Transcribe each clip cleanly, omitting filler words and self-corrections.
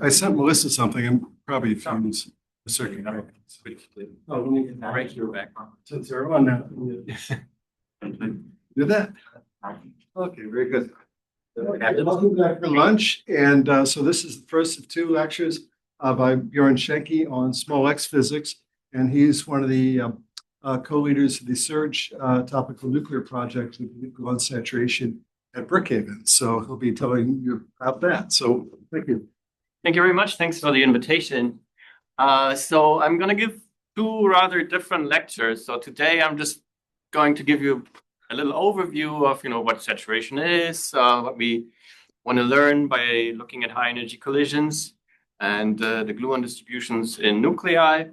I sent Melissa something and probably found a circuit. Oh, let me get that right here back. Since they're on now. Did that? Okay, very good. Welcome back for lunch. And so this is the first of two lectures by Bjoern Schenke on small X physics. And he's one of the co-leaders of the Surge topical nuclear project with gluon saturation at Brookhaven. So he'll be telling you about that. So thank you. Thank you very much. Thanks for the invitation. So I'm going to give two rather different lectures. So today I'm just going to give you a little overview of, what saturation is, what we want to learn by looking at high energy collisions and the gluon distributions in nuclei,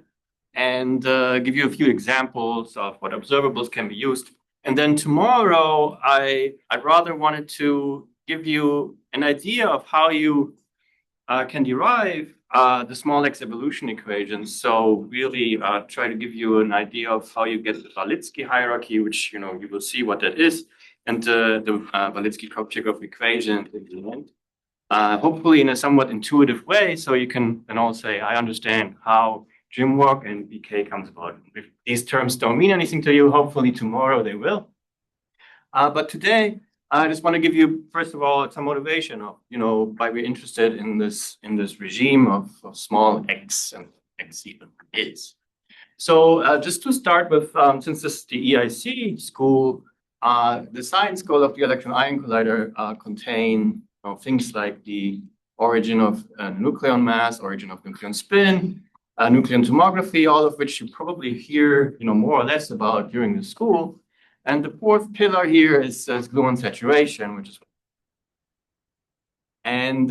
and give you a few examples of what observables can be used. And then tomorrow, I'd rather wanted to give you an idea of how you can derive the small x evolution equations. So really try to give you an idea of how you get the Walitsky hierarchy, which, you will see what that is, and the Walitsky-Kopchikov equation at the end. Hopefully in a somewhat intuitive way, so you can then all say, I understand how gym work and BK comes about. If these terms don't mean anything to you, hopefully tomorrow they will. But today, I just want to give you, first of all, some motivation of, why we're interested in this regime of small x and x even is. So just to start with, since this is the EIC school, the science goal of the Electron-Ion Collider contain things like the origin of nucleon mass, origin of nucleon spin, nucleon tomography, all of which you probably hear, more or less about during the school. And the fourth pillar here is gluon saturation, which is. And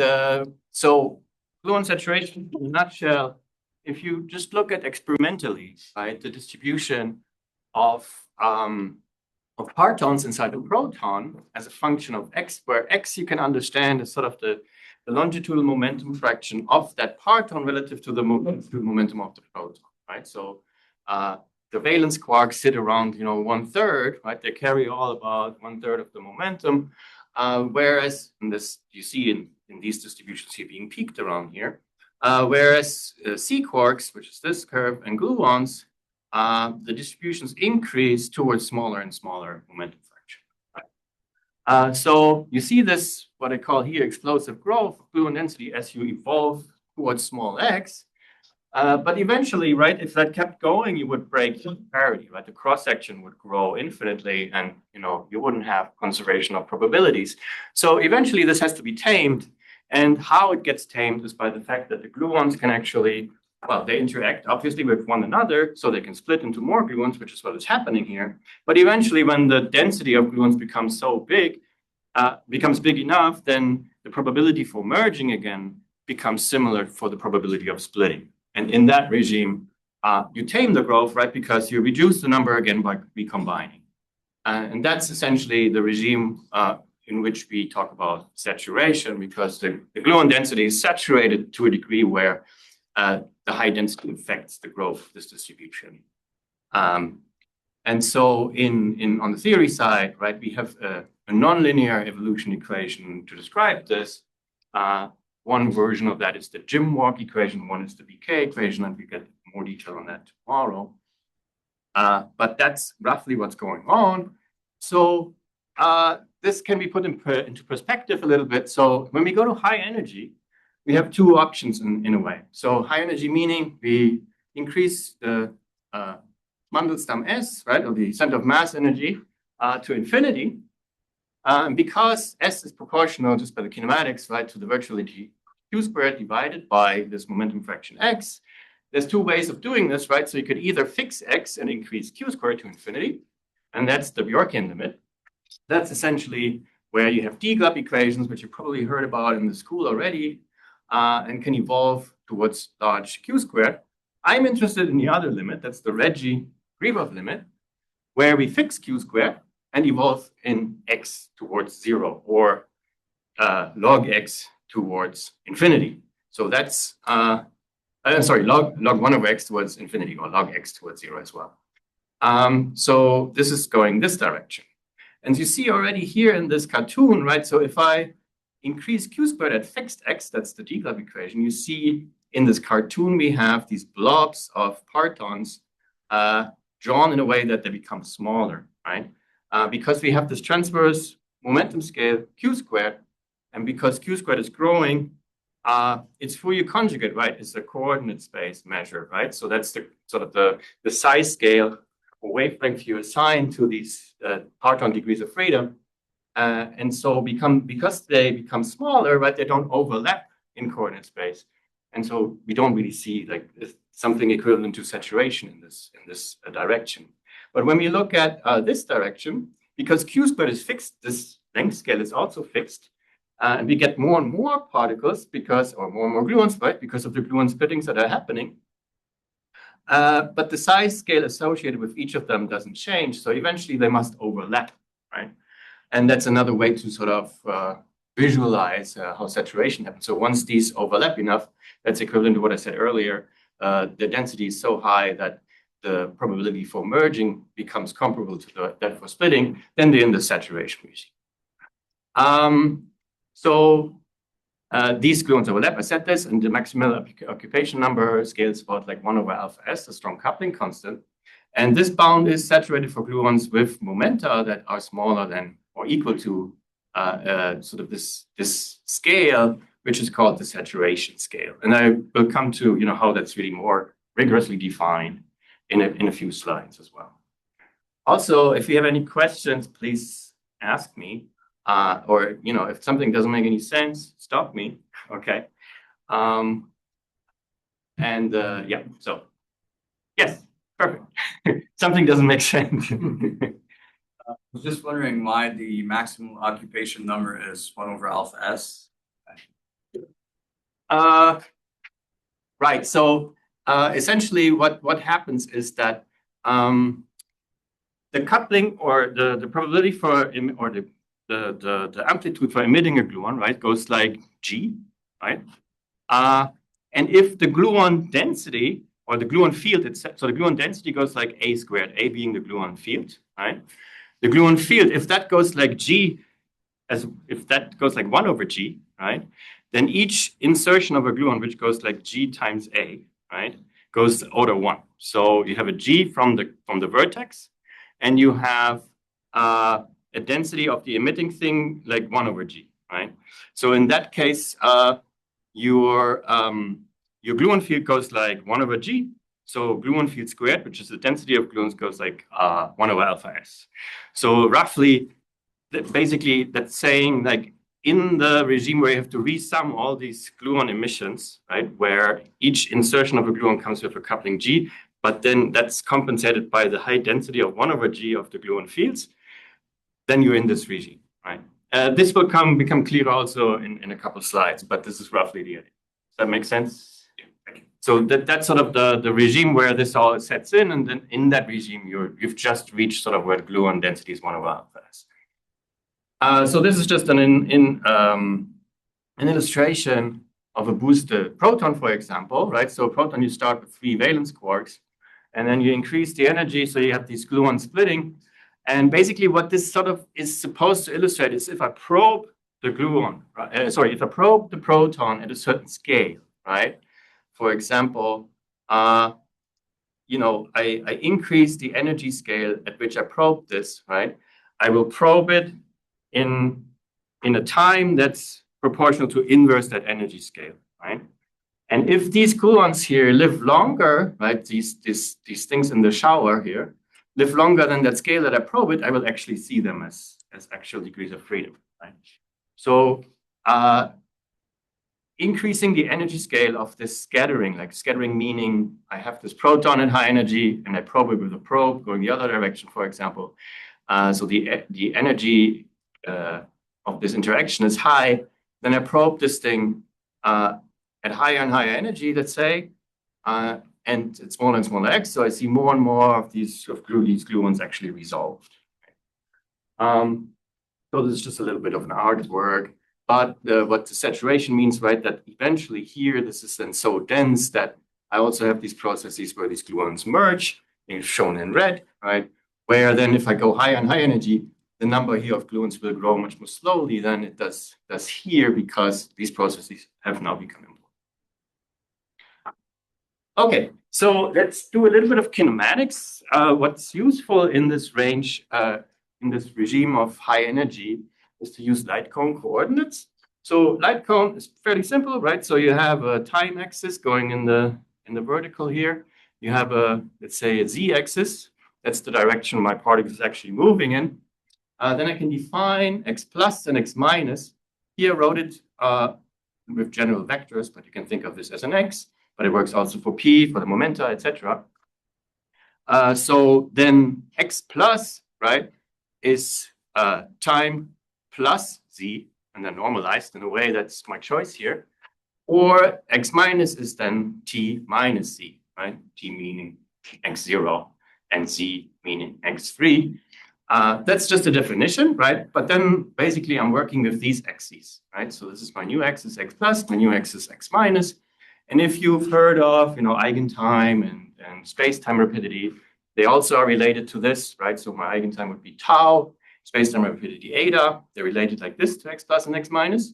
so gluon saturation, in a nutshell, if you just look at experimentally, right, the distribution of partons inside a proton as a function of x, where x you can understand is sort of the longitudinal momentum fraction of that parton relative to the momentum of the proton, right? So the valence quarks sit around, 1/3, right? They carry all about 1/3 of the momentum, whereas in this you see in these distributions here being peaked around here, whereas C quarks, which is this curve, and gluons, the distributions increase towards smaller and smaller momentum fraction. Right? So you see this, what I call here, explosive growth of gluon density as you evolve towards small x. But eventually, right, if that kept going, you would break parity, right? The cross-section would grow infinitely and, you wouldn't have conservation of probabilities. So eventually this has to be tamed. And how it gets tamed is by the fact that the gluons can actually, they interact obviously with one another, so they can split into more gluons, which is what is happening here. But eventually when the density of gluons becomes so big, becomes big enough, then the probability for merging again becomes similar for the probability of splitting. And in that regime, you tame the growth, right? Because you reduce the number again by recombining. And that's essentially the regime in which we talk about saturation, because the gluon density is saturated to a degree where the high density affects the growth of this distribution. And so on the theory side, right, we have a nonlinear evolution equation to describe this. One version of that is the Jim-Walk equation, one is the BK equation, and we get more detail on that tomorrow. But that's roughly what's going on. So this can be put into perspective a little bit. So when we go to high energy, we have two options in a way. So high energy meaning we increase the Mandelstam S, right, or the center of mass energy to infinity. Because S is proportional just by the kinematics, right, to the virtual energy Q squared divided by this momentum fraction X. There's two ways of doing this, right? So you could either fix X and increase Q squared to infinity, and that's the Bjoorkian limit. That's essentially where you have D-Glub equations, which you probably heard about in the school already, and can evolve towards large Q squared. I'm interested in the other limit, that's the Reggie-Gribov limit, where we fix Q squared and evolve in x towards 0 or log x towards infinity. So that's, log 1 over x towards infinity, or log x towards 0 as well. So this is going this direction. And you see already here in this cartoon, right? So if I increase q squared at fixed x, that's the D-Glove equation, you see in this cartoon we have these blobs of partons drawn in a way that they become smaller, right? Because we have this transverse momentum scale q squared, and because q squared is growing, its Fourier conjugate, right, is a coordinate space measure, right? So that's the sort of the size scale or wavelength you assign to these parton degrees of freedom. And so because they become smaller, right, they don't overlap in coordinate space. And so we don't really see like something equivalent to saturation in this direction. But when we look at this direction, because q squared is fixed, this length scale is also fixed. And we get more and more particles or more and more gluons, right, because of the gluon splittings that are happening. But the size scale associated with each of them doesn't change. So eventually they must overlap, right? And that's another way to sort of visualize how saturation happens. So once these overlap enough, that's equivalent to what I said earlier. The density is so high that the probability for merging becomes comparable to that for splitting, then they're in the saturation regime. So these gluons overlap. I said this, and the maximal occupation number scales about like 1 over alpha s, the strong coupling constant. And this bound is saturated for gluons with momenta that are smaller than or equal to sort of this scale, which is called the saturation scale. And I will come to how that's really more rigorously defined in a few slides as well. Also, if you have any questions, please ask me. Or if something doesn't make any sense, stop me. Okay. Yeah. So yes, perfect. Something doesn't make sense. I was just wondering why the maximum occupation number is 1 over alpha s. Right. So essentially, what happens is that the coupling or the probability for or the amplitude for emitting a gluon, right, goes like G, right? And if the gluon density or the gluon field itself, so the gluon density goes like A squared, A being the gluon field, right? The gluon field, if that goes like G, if that goes like 1 over G, right? Then each insertion of a gluon, which goes like G times A, right, goes to order 1. So you have a G from the vertex, and you have a density of the emitting thing like 1 over G, right? So in that case, your gluon field goes like 1 over G. So gluon field squared, which is the density of gluons, goes like 1 over alpha s. So roughly, basically, that's saying like in the regime where you have to resum all these gluon emissions, right, where each insertion of a gluon comes with a coupling G, but then that's compensated by the high density of 1 over G of the gluon fields, then you're in this regime, right? This will become clear also in a couple of slides, but this is roughly the idea. Does that make sense? So that's sort of the regime where this all sets in, and then in that regime, you've just reached sort of where the gluon density is 1 over alpha s. So this is just an illustration of a boosted proton, for example, right? So proton, you start with 3 valence quarks, and then you increase the energy, so you have these gluon splitting. And basically what this sort of is supposed to illustrate is if I probe the gluon, if I probe the proton at a certain scale, right? For example, I increase the energy scale at which I probe this, right? I will probe it in a time that's proportional to inverse that energy scale, right? And if these gluons here live longer, right, these things in the shower here, live longer than that scale that I probe it, I will actually see them as actual degrees of freedom, right? So increasing the energy scale of this scattering, like scattering meaning I have this proton at high energy and I probe it with a probe going the other direction, for example. So the energy of this interaction is high, then I probe this thing at higher and higher energy, let's say, and it's smaller and smaller x, so I see more and more of these gluons actually resolved. So this is just a little bit of an artwork, but what the saturation means, right, that eventually here, this is then so dense that I also have these processes where these gluons merge, shown in red, right, where then if I go higher and higher energy, the number here of gluons will grow much more slowly than it does here, because these processes have now become important. Okay, so let's do a little bit of kinematics. What's useful in this range, in this regime of high energy, is to use light cone coordinates. So light cone is fairly simple, right? So you have a time axis going in the vertical here. You have let's say a z-axis. That's the direction my particle is actually moving in. Then I can define x plus and x minus. Here wrote it with general vectors, but you can think of this as an x, but it works also for p, for the momenta, etc. So then x plus, right, is time plus z, and then normalized in a way that's my choice here. Or x minus is then t minus z, right? T meaning x0 and z meaning x3. That's just a definition, right? But then basically I'm working with these axes, right? So this is my new axis x plus, my new axis x minus. And if you've heard of, eigentime and space-time rapidity, they also are related to this, right? So my eigentime would be tau, space-time rapidity eta. They're related like this to x plus and x minus.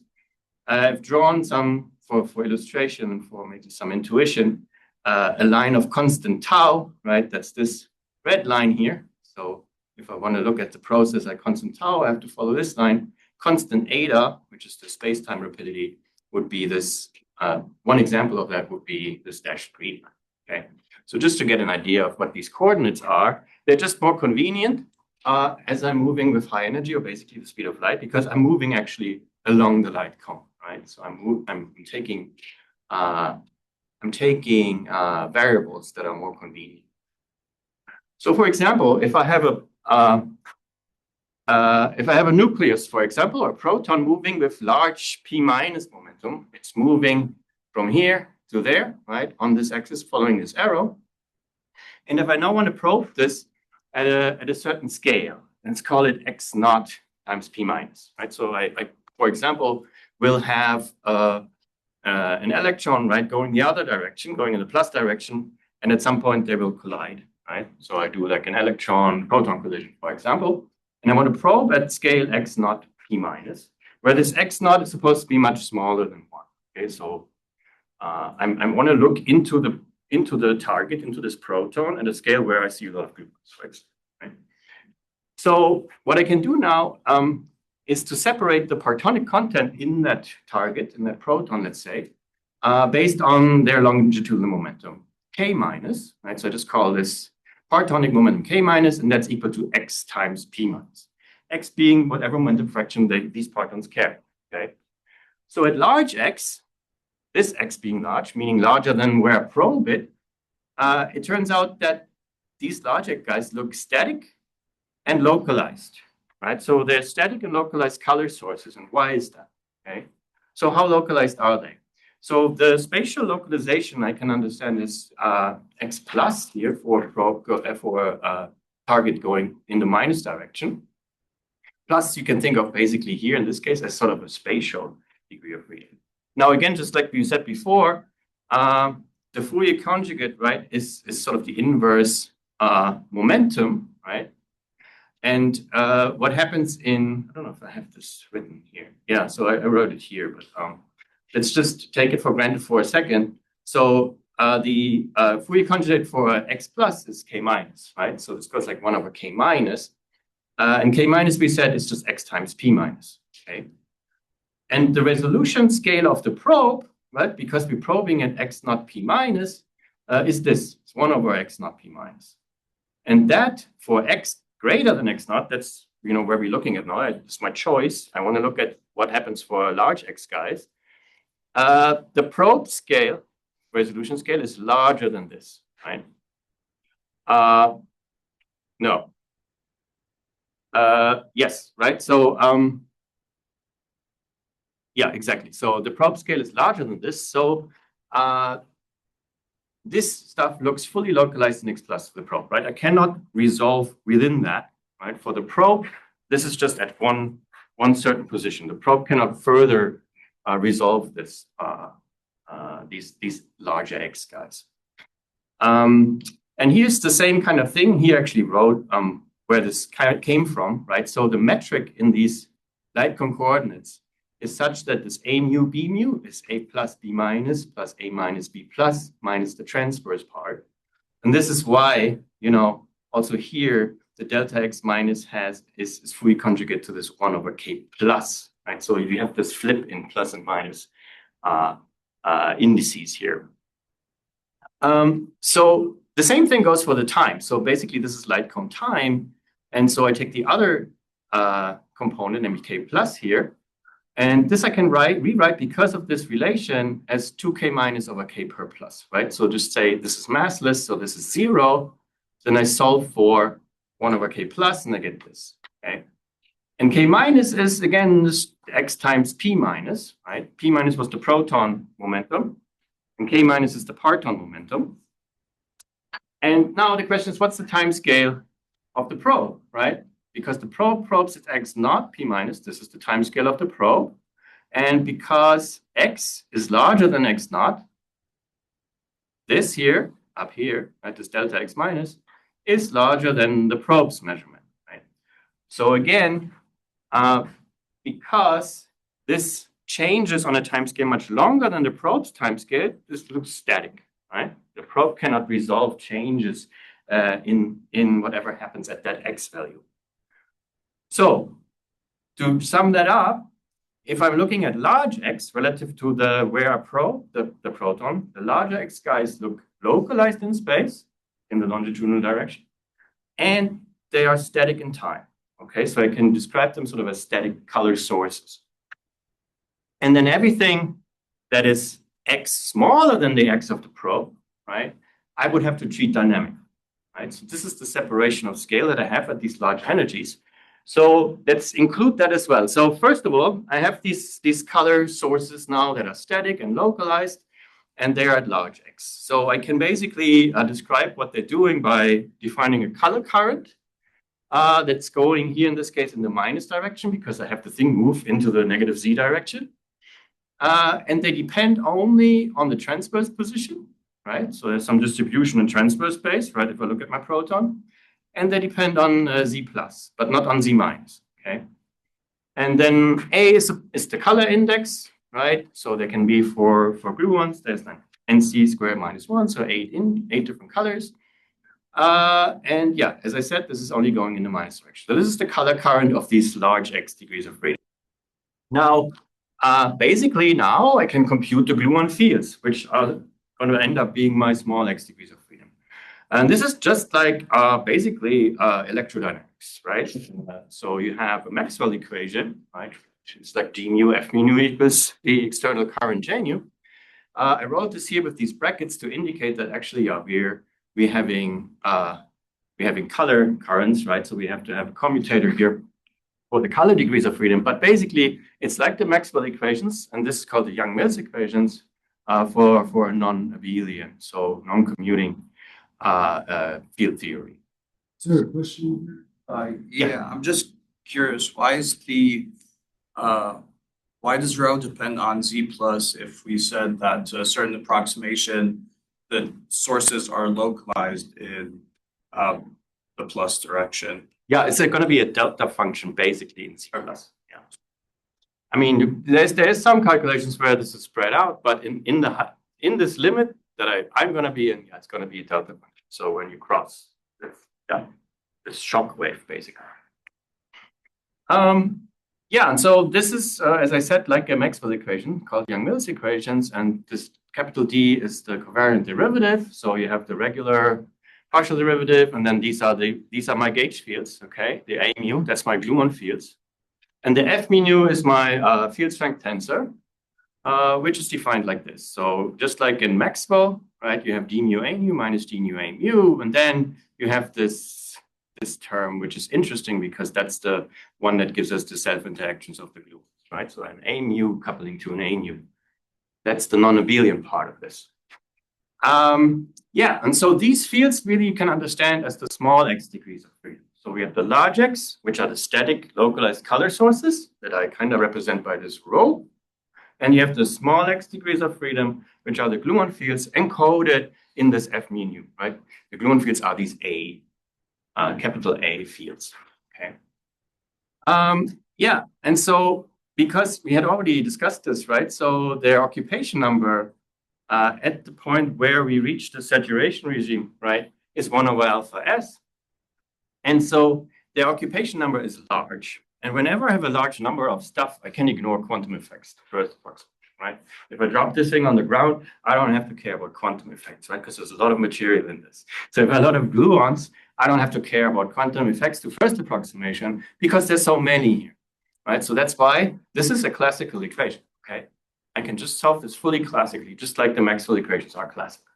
I've drawn some, for illustration and for maybe some intuition, a line of constant tau, right? That's this red line here. So if I want to look at the process at constant tau, I have to follow this line. Constant eta, which is the space-time rapidity, would be this. One example of that would be this dashed green. Okay, so just to get an idea of what these coordinates are, they're just more convenient as I'm moving with high energy, or basically the speed of light, because I'm moving actually along the light cone, right? So I'm taking variables that are more convenient. So, for example, if I have a nucleus, for example, or a proton moving with large p minus momentum, it's moving from here to there, right, on this axis, following this arrow. And if I now want to probe this at a certain scale, let's call it x naught times p minus, right? So I for example, will have an electron, right, going the other direction, going in the plus direction, and at some point they will collide, right? So I do like an electron-proton collision, for example. And I want to probe at scale x naught p minus, where this x naught is supposed to be much smaller than 1. Okay, so I want to look into the target, into this proton, at a scale where I see a lot of glucose, right? So what I can do now is to separate the partonic content in that target, in that proton, let's say, based on their longitudinal momentum, k minus, right? So I just call this partonic momentum k minus, and that's equal to x times p minus. X being whatever momentum fraction these partons carry, okay? So at large x, this x being large, meaning larger than where I probe it, it turns out that these large x guys look static and localized, right? So they're static and localized color sources, and why is that, okay? So how localized are they? So the spatial localization I can understand is x plus here for a target going in the minus direction. Plus you can think of basically here in this case as sort of a spatial degree of freedom. Now again, just like we said before, the Fourier conjugate, right, is sort of the inverse momentum, right? And what happens in, I don't know if I have this written here. Yeah, so I wrote it here, but let's just take it for granted for a second. So the Fourier conjugate for x plus is k minus, right? So this goes like 1 over k minus. And k minus, we said, is just x times p minus, okay? And the resolution scale of the probe, right, because we're probing at x naught p minus, is this. It's 1 over x naught p minus. And that for x greater than x naught, that's where we're looking at now. It's my choice. I want to look at what happens for large x guys. The probe scale, resolution scale, is larger than this, right? No. Yes, right? So, yeah, exactly. So the probe scale is larger than this. So this stuff looks fully localized in x plus for the probe, right? I cannot resolve within that, right? For the probe, this is just at one certain position. The probe cannot further resolve this, these larger x guys. And here's the same kind of thing. He actually wrote where this came from, right? So the metric in these light cone coordinates is such that this A mu B mu is A plus B minus plus A minus B plus minus the transverse part. And this is why, also here, the delta x minus is Fourier conjugate to this 1 over k plus, right? So you have this flip in plus and minus indices here. So the same thing goes for the time. So basically, this is light cone time. And so I take the other component, namely k plus here. And this I can rewrite because of this relation as 2k minus over k per plus, right? So just say this is massless, so this is 0. Then I solve for 1 over k plus, and I get this, okay? And k minus is, again, this x times p minus, right? P minus was the proton momentum, and k minus is the parton momentum. And now the question is, what's the time scale of the probe, right? Because the probe probes at x naught p minus, this is the time scale of the probe. And because x is larger than x naught, this here, up here, right, this delta x minus, is larger than the probe's measurement, right? So again, because this changes on a time scale much longer than the probe's time scale, this looks static, right? The probe cannot resolve changes in whatever happens at that x value. So to sum that up, if I'm looking at large x relative to the where I probe the proton, the larger x guys look localized in space in the longitudinal direction, and they are static in time. Okay, so I can describe them sort of as static color sources. And then everything that is x smaller than the x of the probe, right, I would have to treat dynamic, right? So this is the separation of scale that I have at these large energies. So let's include that as well. So first of all, I have these color sources now that are static and localized, and they are at large x. So I can basically describe what they're doing by defining a color current that's going here in this case in the minus direction, because I have the thing move into the negative z direction. And they depend only on the transverse position, right? So there's some distribution in transverse space, right? If I look at my proton. And they depend on Z plus, but not on Z minus, okay? And then A is the color index, right? So there can be for gluons, there's then NC squared minus 1, so 8 different colors. And yeah, as I said, this is only going in the minus direction. So this is the color current of these large x degrees of freedom. Now, basically now I can compute the gluon fields, which are going to end up being my small x degrees of freedom. And this is just like basically electrodynamics, right? So you have a Maxwell equation, right? It's like d mu f mu equals the external current J nu. I wrote this here with these brackets to indicate that actually we're having color currents, right? So we have to have a commutator here for the color degrees of freedom. But basically, it's like the Maxwell equations, and this is called the Young-Mills equations for a non-abelian, so non-commuting field theory. Is there a question? Yeah, I'm just curious, why does rho depend on Z plus if we said that to a certain approximation, the sources are localized in the plus direction? Yeah, it's going to be a delta function basically in Z plus. Yeah. I mean, there's some calculations where this is spread out, but in this limit that I'm going to be in, yeah, it's going to be a delta function. So when you cross this shock wave, basically. Yeah, and so this is, as I said, like a Maxwell equation called Young-Mills equations, and this capital D is the covariant derivative. So you have the regular partial derivative, and then these are my gauge fields. Okay, the A mu, that's my gluon fields, and the F mu is my field strength tensor, which is defined like this. So just like in Maxwell, right, you have d mu a mu minus d mu a mu, and then you have this term, which is interesting because that's the one that gives us the self-interactions of the gluons, right? So an a mu coupling to an a mu. That's the non-abelian part of this. Yeah, and so these fields really you can understand as the small x degrees of freedom. So we have the large x, which are the static localized color sources that I kind of represent by this rho. And you have the small x degrees of freedom, which are the gluon fields encoded in this F mu, right? The gluon fields are these A capital A fields. Okay. Yeah, and so because we had already discussed this, right? So their occupation number at the point where we reach the saturation regime, right, is 1 over alpha S. And so their occupation number is large. And whenever I have a large number of stuff, I can ignore quantum effects, the first approximation, right? If I drop this thing on the ground, I don't have to care about quantum effects, right? Because there's a lot of material in this. So if I have a lot of gluons, I don't have to care about quantum effects to first approximation because there's so many here, right? So that's why this is a classical equation, okay? I can just solve this fully classically, just like the Maxwell equations are classical.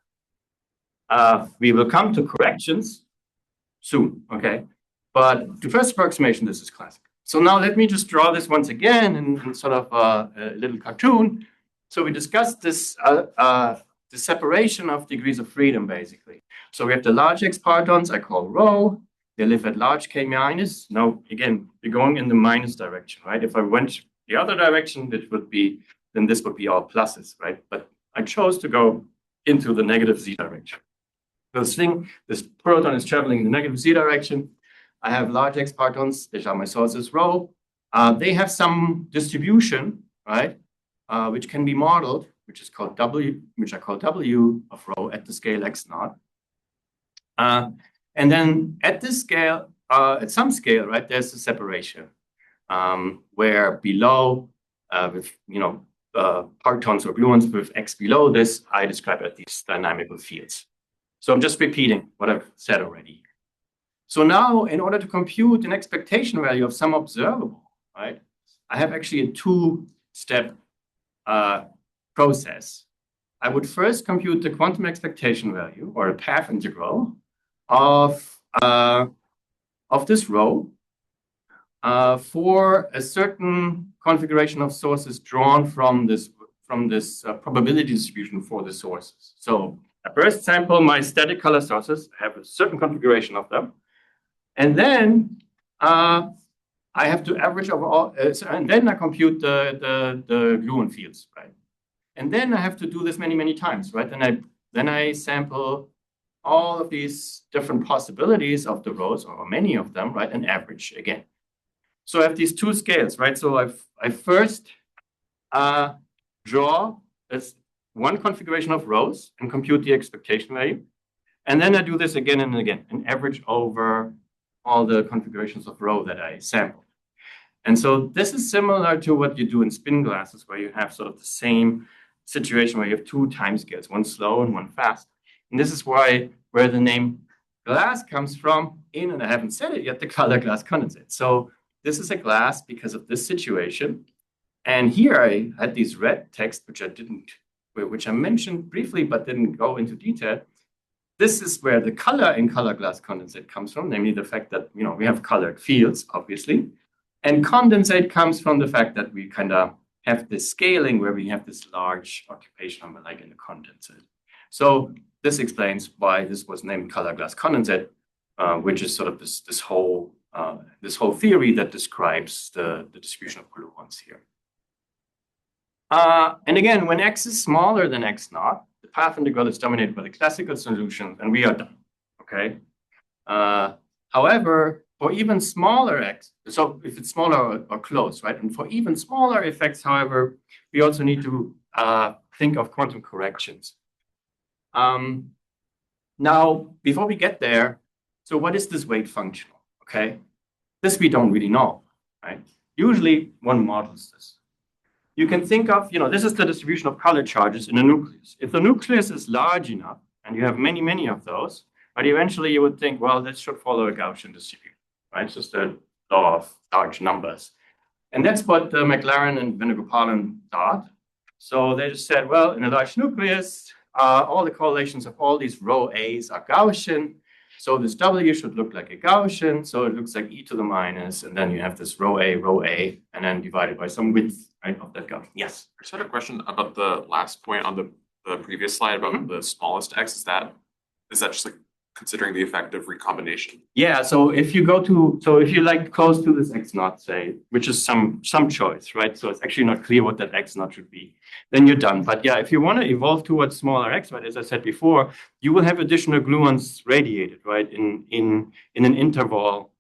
We will come to corrections soon, okay? But the first approximation, this is classic. So now let me just draw this once again in sort of a little cartoon. So we discussed this, the separation of degrees of freedom, basically. So we have the large X partons, I call rho. They live at large K minus. Now, again, we're going in the minus direction, right? If I went the other direction, then this would be all pluses, right? But I chose to go into the negative Z direction. This proton is traveling in the negative Z direction. I have large X partons, which are my sources rho. They have some distribution, right? Which can be modeled, which is called W, which I call W of rho at the scale X naught. And then at this scale, at some scale, right, there's a separation where below, with partons or gluons with X below this, I describe as these dynamical fields. So I'm just repeating what I've said already. So now, in order to compute an expectation value of some observable, right, I have actually a two-step process. I would first compute the quantum expectation value, or a path integral, of this rho for a certain configuration of sources drawn from this probability distribution for the sources. So I first sample my static color sources, I have a certain configuration of them, and then I have to average over all, and then I compute the gluon fields, right? And then I have to do this many, many times, right? Then I sample all of these different possibilities of the rows, or many of them, right, and average again. So I have these two scales, right? So I first draw this one configuration of rows and compute the expectation value. And then I do this again and again and average over all the configurations of row that I sample. And so this is similar to what you do in spin glasses, where you have sort of the same situation where you have two time scales, one slow and one fast. And this is where the name glass comes from, and I haven't said it yet, the color glass condensate. So this is a glass because of this situation. And here I had these red text, which I mentioned briefly, but didn't go into detail. This is where the color in color glass condensate comes from, namely the fact that, we have colored fields, obviously. And condensate comes from the fact that we kind of have this scaling where we have this large occupation number, like in the condensate. So this explains why this was named color glass condensate, which is sort of this whole theory that describes the distribution of gluons here. And again, when X is smaller than X naught, the path integral is dominated by the classical solution, and we are done, okay? However, for even smaller X, so if it's smaller or close, right? And for even smaller effects, however, we also need to think of quantum corrections. Now, before we get there, so what is this weight functional, okay? This we don't really know, right? Usually one models this. You can think of, this is the distribution of color charges in a nucleus. If the nucleus is large enough, and you have many, many of those, but eventually you would think, well, this should follow a Gaussian distribution, right? It's just a law of large numbers. And that's what McLaren and Venugopalan thought. So they just said, well, in a large nucleus, all the correlations of all these rho A's are Gaussian. So this W should look like a Gaussian. So it looks like e to the minus, and then you have this rho A, and then divided by some width, right, of that Gaussian. Yes? I just had a question about the last point on the previous slide about the smallest X. Is that just like considering the effect of recombination. Yeah, so if you go to, so if you like close to this x naught, say, which is some choice, right? So it's actually not clear what that x naught should be, then you're done. But yeah, if you want to evolve towards smaller x, right, as I said before, you will have additional gluons radiated, right, in an interval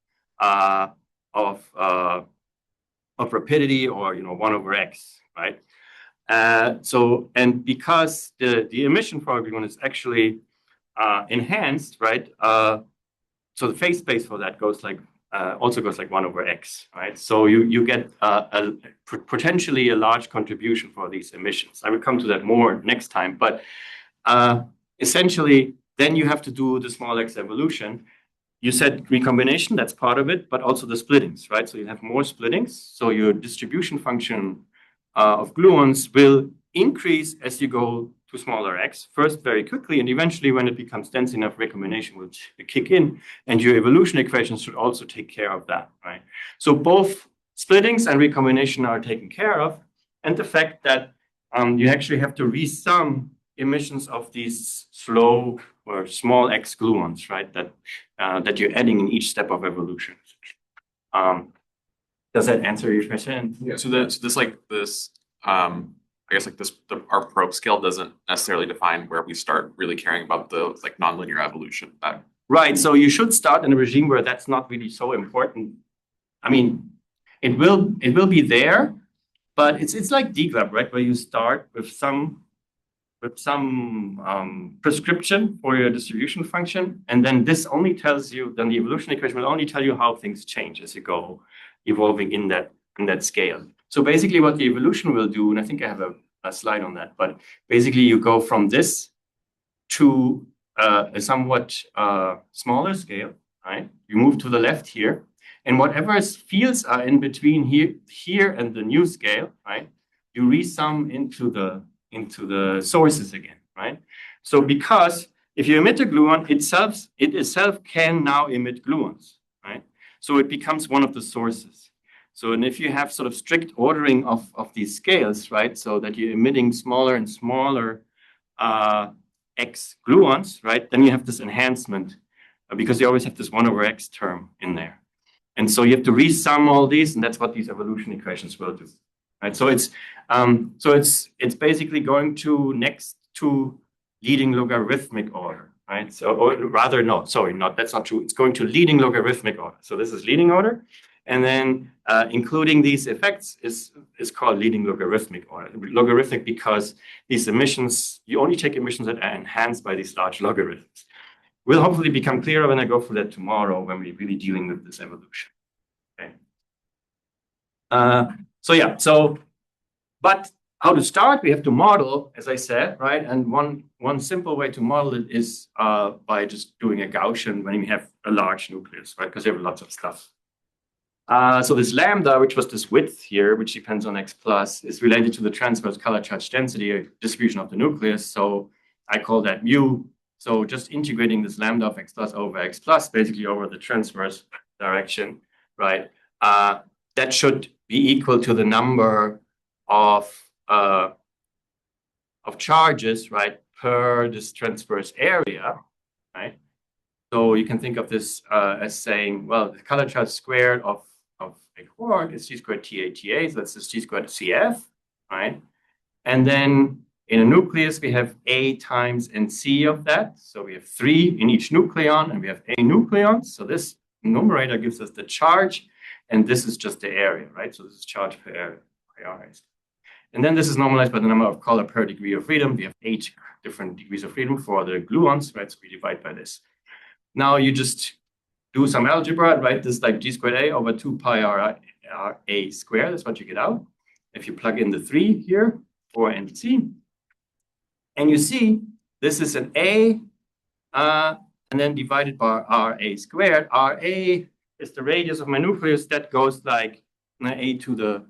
of rapidity, or 1/x, right? So, and because the emission for a gluon is actually enhanced, right? So the phase space for that goes like also goes like 1/x, right? So you get potentially a large contribution for these emissions. I will come to that more next time, but essentially, then you have to do the small x evolution. You said recombination, that's part of it, but also the splittings, right? So you have more splittings. So your distribution function of gluons will increase as you go to smaller x, first very quickly, and eventually when it becomes dense enough, recombination will kick in, and your evolution equations should also take care of that, right? So both splittings and recombination are taken care of, and the fact that you actually have to resum emissions of these slow or small x gluons, right? That you're adding in each step of evolution. Does that answer your question? Yeah. So I guess our probe scale doesn't necessarily define where we start really caring about the nonlinear evolution. Right. So you should start in a regime where that's not really so important. I mean, it will be there, but it's like DGLAB, right? Where you start with some prescription for your distribution function, and then this only tells you, then the evolution equation will only tell you how things change as you go evolving in that scale. So basically what the evolution will do, and I think I have a slide on that, but basically you go from this to a somewhat smaller scale, right? You move to the left here, and whatever fields are in between here and the new scale, right? You resum into the sources again, right? So because if you emit a gluon, it itself can now emit gluons, right? So it becomes one of the sources. So, and if you have sort of strict ordering of these scales, right, so that you're emitting smaller and smaller x gluons, right, then you have this enhancement because you always have this 1/x term in there. And so you have to resum all these, and that's what these evolution equations will do, right? So it's basically going to next to leading logarithmic order, right? So, or rather, no, sorry, that's not true. It's going to leading logarithmic order. So this is leading order. And then including these effects is called leading logarithmic order. Logarithmic because these emissions, you only take emissions that are enhanced by these large logarithms. Will hopefully become clearer when I go through that tomorrow when we're really dealing with this evolution. Okay. But how to start? We have to model, as I said, right? And one simple way to model it is by just doing a Gaussian when we have a large nucleus, right? Because you have lots of stuff. So this lambda, which was this width here, which depends on x plus, is related to the transverse color charge density distribution of the nucleus. So I call that mu. So just integrating this lambda of x plus over x plus, basically over the transverse direction, right? That should be equal to the number of charges, right, per this transverse area, right? So you can think of this as saying, well, the color charge squared of a quark is g squared ta, so that's just g squared cf, right? And then in a nucleus, we have a times nc of that. So we have 3 in each nucleon, and we have a nucleons. So this numerator gives us the charge, and this is just the area, right? So this is charge per area, and then this is normalized by the number of color per degree of freedom. We have 8 different degrees of freedom for the gluons, right? So we divide by this. Now you just do some algebra, right? This is like g squared a over 2 pi r a squared. That's what you get out. If you plug in the 3 here for nc, and you see this is an a, and then divided by ra squared. Ra is the radius of my nucleus that goes like a to the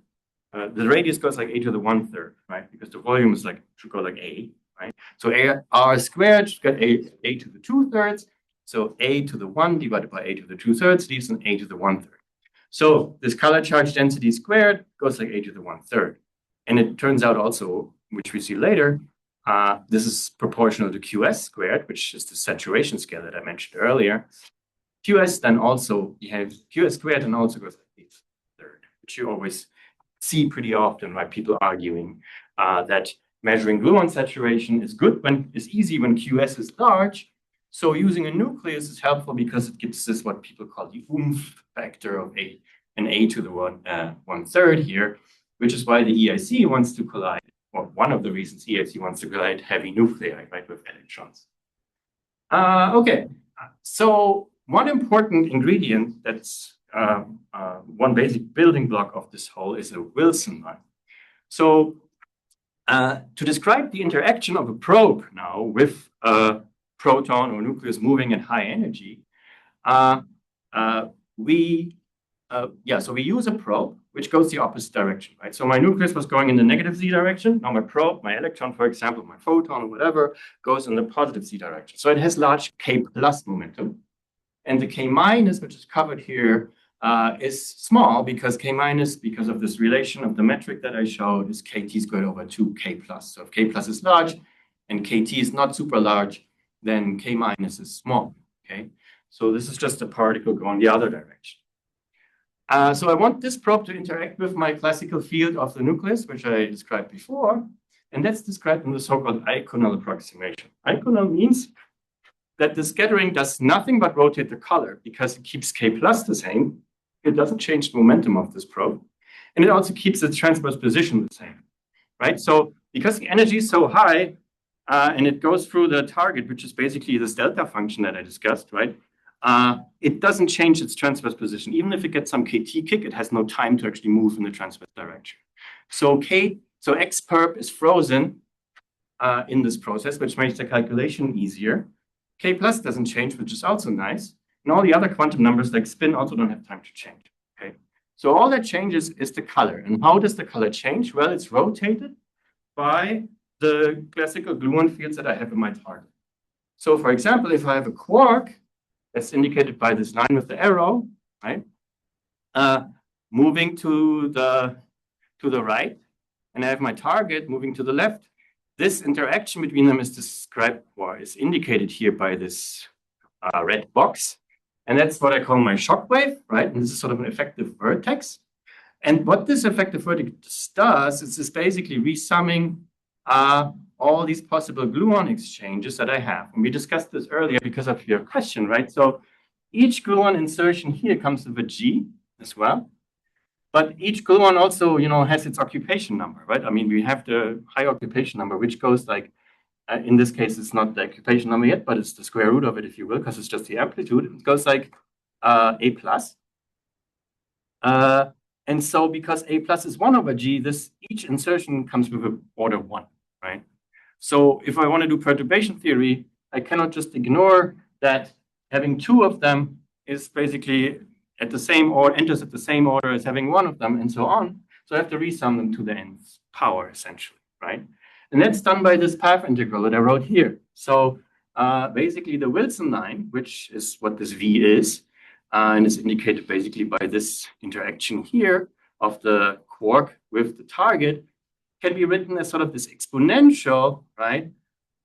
radius goes like a to the 1/3, right? Because the volume is like should go like a, right? So r squared should get a to the 2/3. So a to the 1 divided by a to the 2/3 leaves an a to the 1/3. So this color charge density squared goes like a to the 1/3. And it turns out also, which we see later, This is proportional to QS squared, which is the saturation scale that I mentioned earlier. QS then also behaves QS squared and also goes like this third, which you always see pretty often, right? People arguing that measuring gluon saturation is easy when QS is large. So using a nucleus is helpful because it gives us what people call the oomph factor of an A to the 1/3 here, which is why the EIC wants to collide, or one of the reasons EIC wants to collide heavy nuclei, right, with electrons. Okay, so one important ingredient that's one basic building block of this whole is a Wilson line. So to describe the interaction of a probe now with a proton or nucleus moving at high energy, so we use a probe which goes the opposite direction, right? So my nucleus was going in the negative Z direction. Now my probe, my electron, for example, my photon or whatever, goes in the positive Z direction. So it has large K plus momentum. And the K minus, which is covered here, is small because K minus, because of this relation of the metric that I showed, is KT squared over 2K plus. So if K plus is large and KT is not super large, then K minus is small, okay? So this is just a particle going the other direction. So I want this probe to interact with my classical field of the nucleus, which I described before, and that's described in the so-called iconal approximation. Iconal means that the scattering does nothing but rotate the color because it keeps K plus the same. It doesn't change the momentum of this probe, and it also keeps the transverse position the same, right? So because the energy is so high, and it goes through the target, which is basically this delta function that I discussed, right? It doesn't change its transverse position. Even if it gets some KT kick, it has no time to actually move in the transverse direction. So X perp is frozen in this process, which makes the calculation easier. K plus doesn't change, which is also nice. And all the other quantum numbers like spin also don't have time to change, okay? So all that changes is the color. And how does the color change? Well, it's rotated by the classical gluon fields that I have in my target. So for example, if I have a quark, that's indicated by this line with the arrow, right? Moving to the right, and I have my target moving to the left. This interaction between them is described or is indicated here by this red box. And that's what I call my shock wave, right? And this is sort of an effective vertex. And what this effective vertex does is basically resumming all these possible gluon exchanges that I have. And we discussed this earlier because of your question, right? So each gluon insertion here comes with a G as well. But each gluon also, has its occupation number, right? I mean, we have the high occupation number, which goes like, in this case, it's not the occupation number yet, but it's the square root of it, if you will, because it's just the amplitude. It goes like A plus. And so because A plus is 1 over G, each insertion comes with an order 1, right? So if I want to do perturbation theory, I cannot just ignore that having 2 of them is basically at the same or enters at the same order as having 1 of them and so on. So I have to resum them to the nth power essentially, right? And that's done by this path integral that I wrote here. So basically the Wilson line, which is what this V is, and is indicated basically by this interaction here of the quark with the target, can be written as sort of this exponential, right?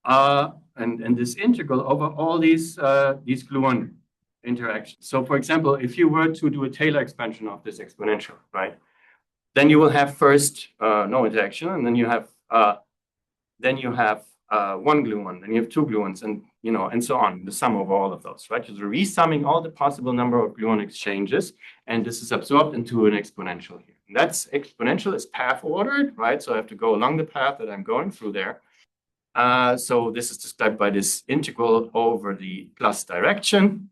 And this integral over all these gluon interactions. So for example, if you were to do a Taylor expansion of this exponential, right? Then you will have first no interaction, and then you have one gluon, then you have 2 gluons, and and so on, the sum of all of those, right? So resumming all the possible number of gluon exchanges, and this is absorbed into an exponential here. And that's exponential is path ordered, right? So I have to go along the path that I'm going through there. So this is described by this integral over the plus direction,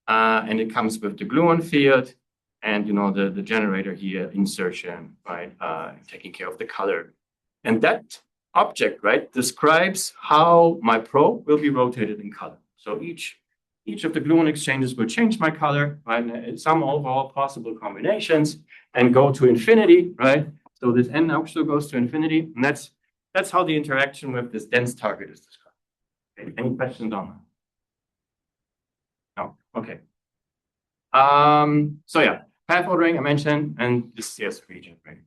and it comes with the gluon field, and the generator here, insertion, right? Taking care of the color, and that object, right, describes how my probe will be rotated in color. So each of the gluon exchanges will change my color, right? Some overall possible combinations and go to infinity, right? So this n also goes to infinity, and that's how the interaction with this dense target is described. Okay. Any questions on that? No. Okay. So yeah, path ordering I mentioned, and this CS region, right?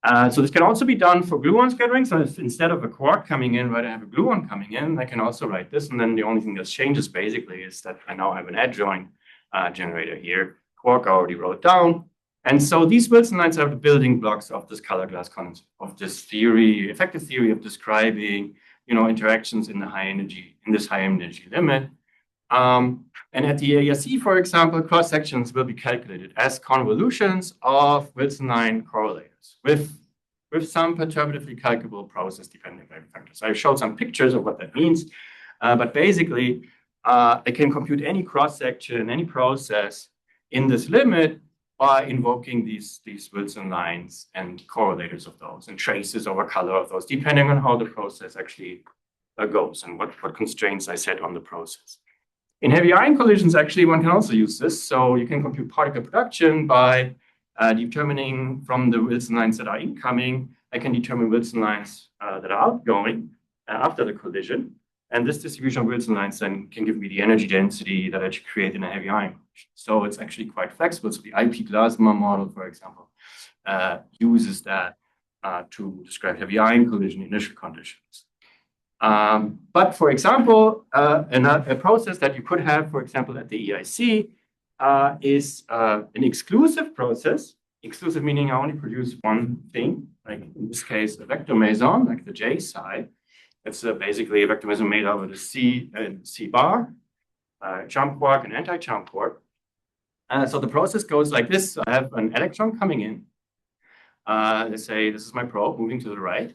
So this can also be done for gluon scattering. So if instead of a quark coming in, right, I have a gluon coming in, I can also write this. And then the only thing that changes basically is that I now have an adjoint generator here. Quark I already wrote down. And so these Wilson lines are the building blocks of this color glass concept, of this theory, effective theory of describing, interactions in this high energy limit. And at the ASE, for example, cross sections will be calculated as convolutions of Wilson line correlators with some perturbatively calculable process dependent factors. I showed some pictures of what that means, but basically, I can compute any cross section, any process in this limit by invoking these Wilson lines and correlators of those and traces over color of those, depending on how the process actually goes and what constraints I set on the process. In heavy ion collisions, actually, one can also use this. So you can compute particle production by determining from the Wilson lines that are incoming, I can determine Wilson lines that are outgoing after the collision. And this distribution of Wilson lines then can give me the energy density that I should create in a heavy ion collision. So it's actually quite flexible. So the IP Glasma model, for example, uses that to describe heavy ion collision initial conditions. But for example, a process that you could have, for example, at the EIC is an exclusive process. Exclusive meaning I only produce one thing, like in this case, a vector meson, like the J side. It's basically a vector meson made out of the C bar, charm quark, and anti-charm quark. So the process goes like this. I have an electron coming in. Let's say this is my probe moving to the right.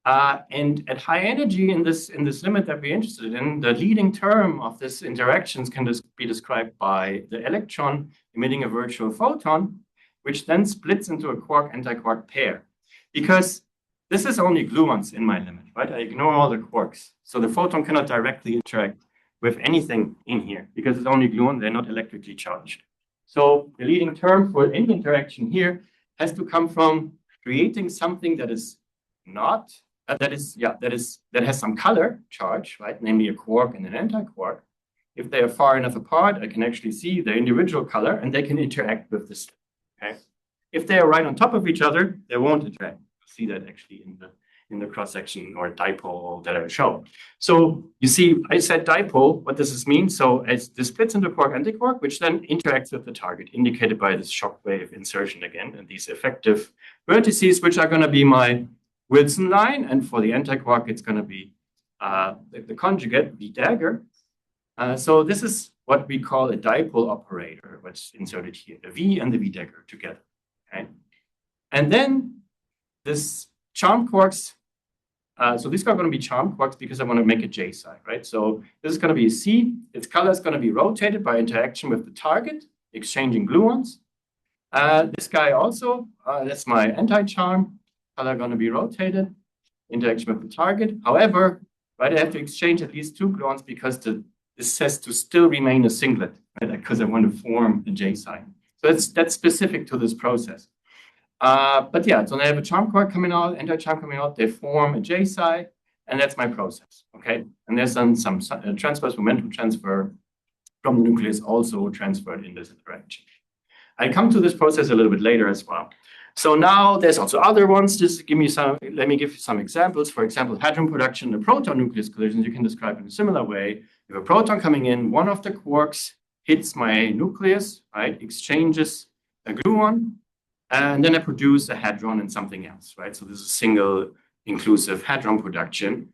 And at high energy in this limit that we're interested in, the leading term of this interactions can be described by the electron emitting a virtual photon, which then splits into a quark-antiquark pair. Because this is only gluons in my limit, right? I ignore all the quarks. So the photon cannot directly interact with anything in here because it's only gluon, they're not electrically charged. So the leading term for any interaction here has to come from creating something that is not that has some color charge, right? Namely a quark and an antiquark. If they are far enough apart, I can actually see their individual color and they can interact with this. Okay. If they are right on top of each other, they won't interact. You'll see that actually in the cross section or dipole that I show. So you see, I said dipole. What does this mean? So as this splits into quark antiquark, which then interacts with the target, indicated by this shock wave insertion again, and these effective vertices, which are going to be my Wilson line, and for the antiquark, it's going to be the conjugate, V dagger. So this is what we call a dipole operator, what's inserted here, the V and the V dagger together. Okay? And then this charm quarks, so these are going to be charm quarks because I want to make a J side, right? So this is going to be a C. Its color is going to be rotated by interaction with the target, exchanging gluons. This guy also, that's my anti-charm. Color going to be rotated, interaction with the target. However, right, I have to exchange at least two gluons because this has to still remain a singlet, right? Because I want to form a J sign. So that's specific to this process. But yeah, so I have a charm quark coming out, anti-charm coming out, they form a J side, and that's my process. Okay, and there's some transverse momentum transfer from the nucleus also transferred in this interaction. I come to this process a little bit later as well. So now there's also other ones. Just let me give you some examples. For example, hadron production in proton nucleus collisions, you can describe in a similar way. You have a proton coming in, one of the quarks hits my nucleus, right? Exchanges a gluon, and then I produce a hadron and something else, right? So this is a single inclusive hadron production.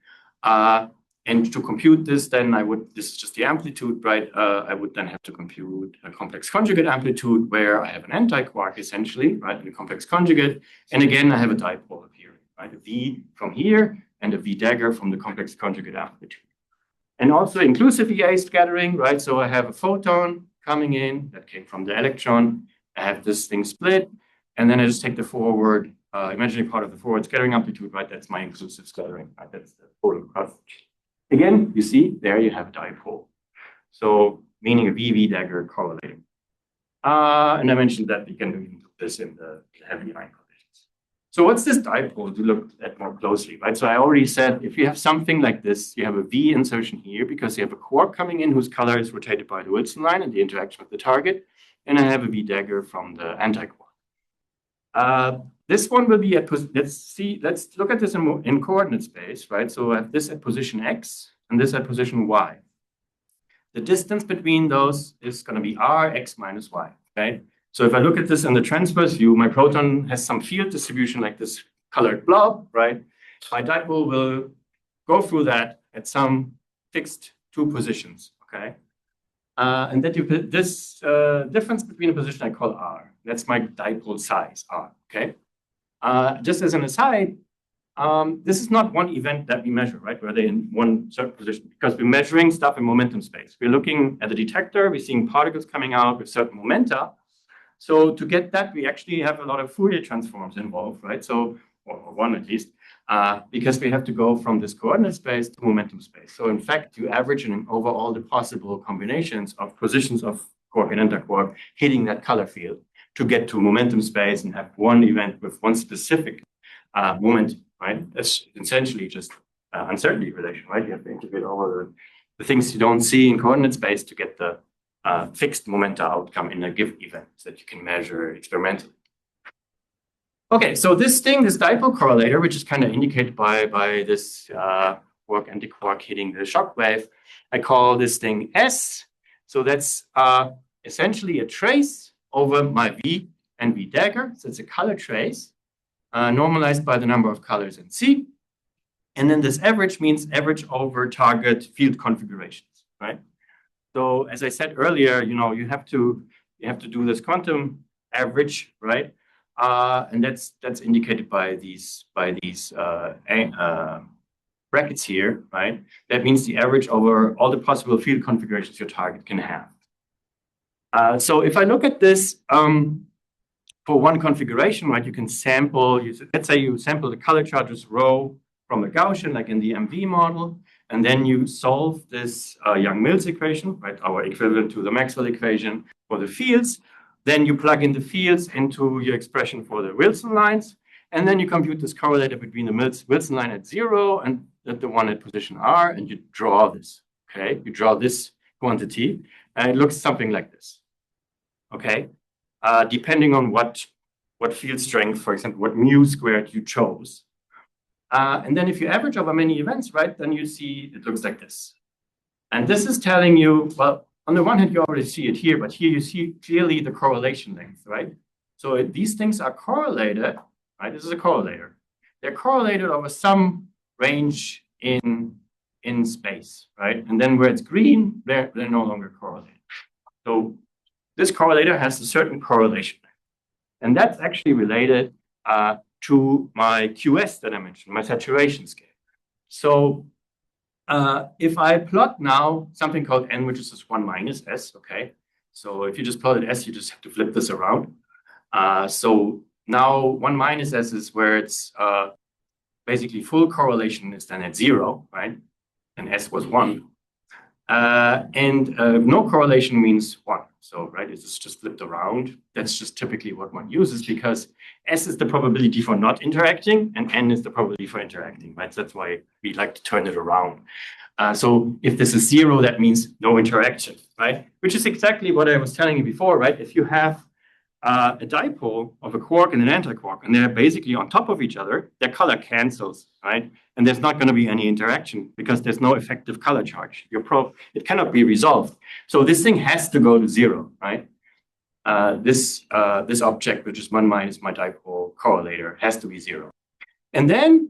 And to compute this, then this is just the amplitude, right? I would then have to compute a complex conjugate amplitude where I have an antiquark essentially, right? In a complex conjugate. And again, I have a dipole appearing, right? A V from here and a V dagger from the complex conjugate amplitude. And also inclusive EA scattering, right? So I have a photon coming in that came from the electron. I have this thing split, and then I just take the forward, imaginary part of the forward scattering amplitude, right? That's my inclusive scattering, right? That's the total cross. Again, you see, there you have a dipole. So meaning a VV dagger correlating. And I mentioned that we can do this in the heavy ion collisions. So what's this dipole to look at more closely, right? So I already said, if you have something like this, you have a V insertion here because you have a quark coming in whose color is rotated by the Wilson line and the interaction with the target. And I have a V dagger from the antiquark. This one will be at, let's look at this in coordinate space, right? So I have this at position X and this at position Y. The distance between those is going to be r x minus y, okay? So if I look at this in the transverse view, my proton has some field distribution like this colored blob, right? My dipole will go through that at some fixed 2 positions, okay? And that this difference between a position I call r. That's my dipole size, r, okay? Just as an aside, this is not one event that we measure, right? Where they're in one certain position, because we're measuring stuff in momentum space. We're looking at the detector, we're seeing particles coming out with certain momenta. So to get that, we actually have a lot of Fourier transforms involved, right? So, or one at least, because we have to go from this coordinate space to momentum space. So in fact, you average over all the possible combinations of positions of quark and antiquark hitting that color field to get to momentum space and have one event with one specific moment, right? That's essentially just uncertainty relation, right? You have to integrate over the things you don't see in coordinate space to get the fixed momenta outcome in a given event that you can measure experimentally. Okay, so this dipole correlator, which is kind of indicated by this quark antiquark hitting the shock wave, I call this thing S. So that's essentially a trace over my V and V dagger. So it's a color trace normalized by the number of colors in C. And then this average means average over target field configurations, right? So as I said earlier, you have to do this quantum average, right? And that's indicated by these brackets here, right? That means the average over all the possible field configurations your target can have. So if I look at this for one configuration, right, you can sample. Let's say you sample the color charges rho from a Gaussian, like in the MV model, and then you solve this Young-Mills equation, right, our equivalent to the Maxwell equation for the fields. Then you plug in the fields into your expression for the Wilson lines, and then you compute this correlator between the Wilson line at 0 and the one at position R, and you draw this, okay? You draw this quantity, and it looks something like this, okay? Depending on what field strength, for example, what mu squared you chose. And then if you average over many events, right, then you see it looks like this. And this is telling you, well, on the one hand, you already see it here, but here you see clearly the correlation length, right? So these things are correlated, right? This is a correlator. They're correlated over some range in space, right? And then where it's green, they're no longer correlated. So this correlator has a certain correlation. And that's actually related to my QS that I mentioned, my saturation scale. So if I plot now something called N, which is just 1 minus S, okay? So if you just plotted S, you just have to flip this around. So now 1 minus S is where it's basically full correlation is then at 0, right? And S was 1. And no correlation means 1. So, right, it's just flipped around. That's just typically what one uses because S is the probability for not interacting and N is the probability for interacting, right? So that's why we like to turn it around. So if this is 0, that means no interaction, right? Which is exactly what I was telling you before, right? If you have a dipole of a quark and an antiquark, and they're basically on top of each other, their color cancels, right? And there's not going to be any interaction because there's no effective color charge. It cannot be resolved. So this thing has to go to 0, right? This object, which is 1 minus my dipole correlator, has to be 0. And then,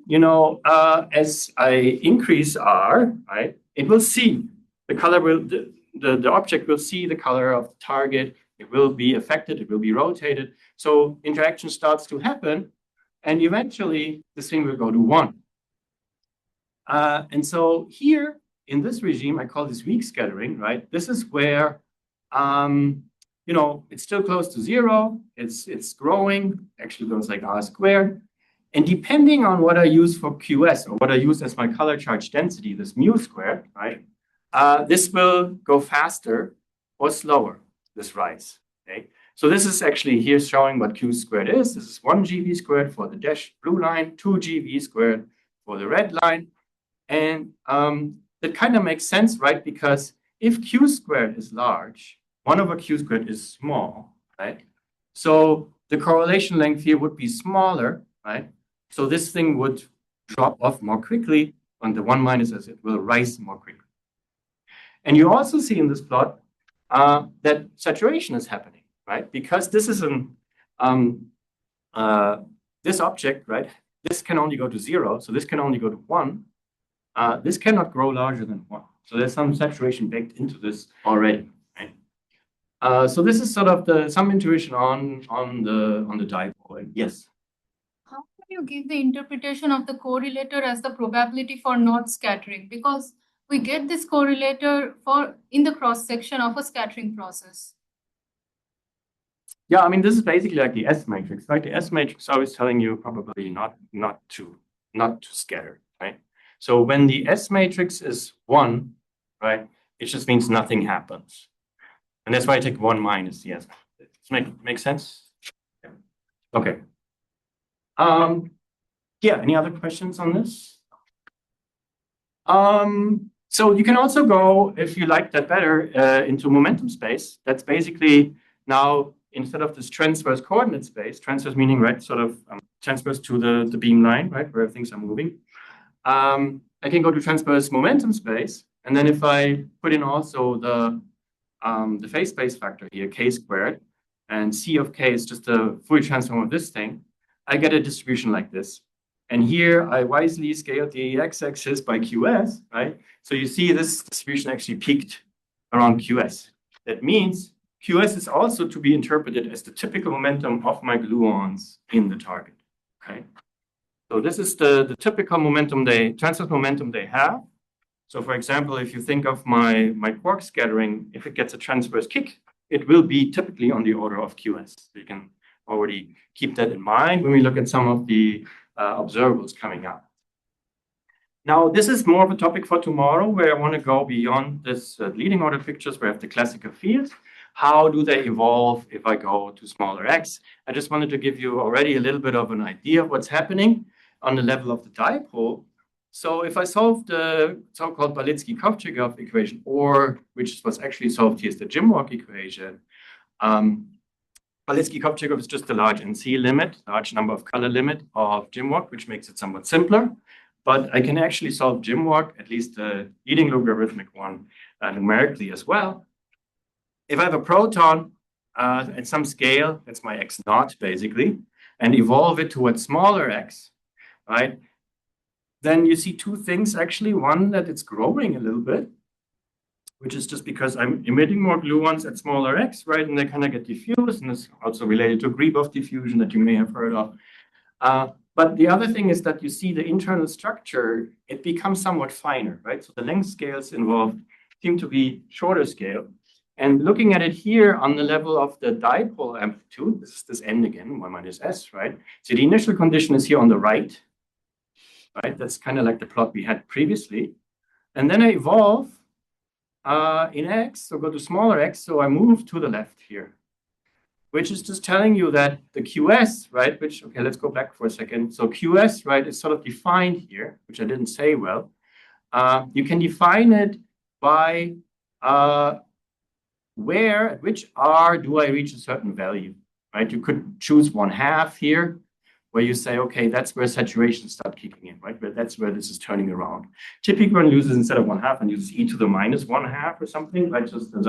as I increase R, right, it will see the color the object will see the color of the target. It will be affected, it will be rotated. So interaction starts to happen, and eventually this thing will go to 1. And so here in this regime, I call this weak scattering, right? This is where, it's still close to 0. It's growing, actually goes like R squared. And depending on what I use for QS or what I use as my color charge density, this mu squared, right? This will go faster or slower. This rise, okay? So this is actually here showing what Q squared is. This is 1 GV squared for the dashed blue line, 2 GV squared for the red line. And that kind of makes sense, right? Because if Q squared is large, 1 over Q squared is small, right? So the correlation length here would be smaller, right? So this thing would drop off more quickly, and the 1 minus as it will rise more quickly. And you also see in this plot that saturation is happening, right? Because this is this object, right? This can only go to 0, so this can only go to 1. This cannot grow larger than 1. So there's some saturation baked into this already, right? So this is sort of some intuition on the dipole. Yes. How can you give the interpretation of the correlator as the probability for not scattering? Because we get this correlator in the cross section of a scattering process. Yeah, I mean, this is basically like the S matrix, right? The S matrix is always telling you probably not to scatter, right? So when the S matrix is 1, right, it just means nothing happens. And that's why I take 1 minus the S. Does make sense? Yeah. Okay. Yeah, any other questions on this? So you can also go, if you like that better, into momentum space. That's basically now, instead of this transverse coordinate space, transverse meaning, right, sort of transverse to the beam line, right, where things are moving. I can go to transverse momentum space, and then if I put in also the phase space factor here, k squared, and c of k is just a Fourier transform of this thing, I get a distribution like this. And here I wisely scaled the x-axis by qs, right? So you see this distribution actually peaked around qs. That means qs is also to be interpreted as the typical momentum of my gluons in the target, okay? So this is the typical momentum transverse momentum they have. So for example, if you think of my quark scattering, if it gets a transverse kick, it will be typically on the order of qs. So you can already keep that in mind when we look at some of the observables coming up. Now, this is more of a topic for tomorrow, where I want to go beyond this leading order pictures where I have the classical fields. How do they evolve if I go to smaller x? I just wanted to give you already a little bit of an idea of what's happening on the level of the dipole. So if I solve the so-called Balitsky-Kovtchenkov equation, or which was actually solved here is the Jim-Walk equation, Balitsky-Kovtchenkov is just a large NC limit, large number of color limit of Jim-Walk, which makes it somewhat simpler. But I can actually solve Jim-Walk, at least the leading logarithmic one, numerically as well. If I have a proton at some scale, that's my x naught basically, and evolve it towards smaller x, right? Then you see two things actually. One, that it's growing a little bit, which is just because I'm emitting more gluons at smaller x, right? And they kind of get diffused, and it's also related to Gribov diffusion that you may have heard of. But the other thing is that you see the internal structure, it becomes somewhat finer, right? So the length scales involved seem to be shorter scale. And looking at it here on the level of the dipole amplitude, this is this n again, 1 minus s, right? So the initial condition is here on the right, right? That's kind of like the plot we had previously. And then I evolve in x, so go to smaller x, so I move to the left here, which is just telling you that the QS, right, which, okay, let's go back for a second. So QS, right, is sort of defined here, which I didn't say well. You can define it by where, at which R do I reach a certain value, right? You could choose 1/2 here, where you say, okay, that's where saturation starts kicking in, right? But that's where this is turning around. Typically, one uses instead of 1/2 and uses e to the minus 1/2 or something, right? Just as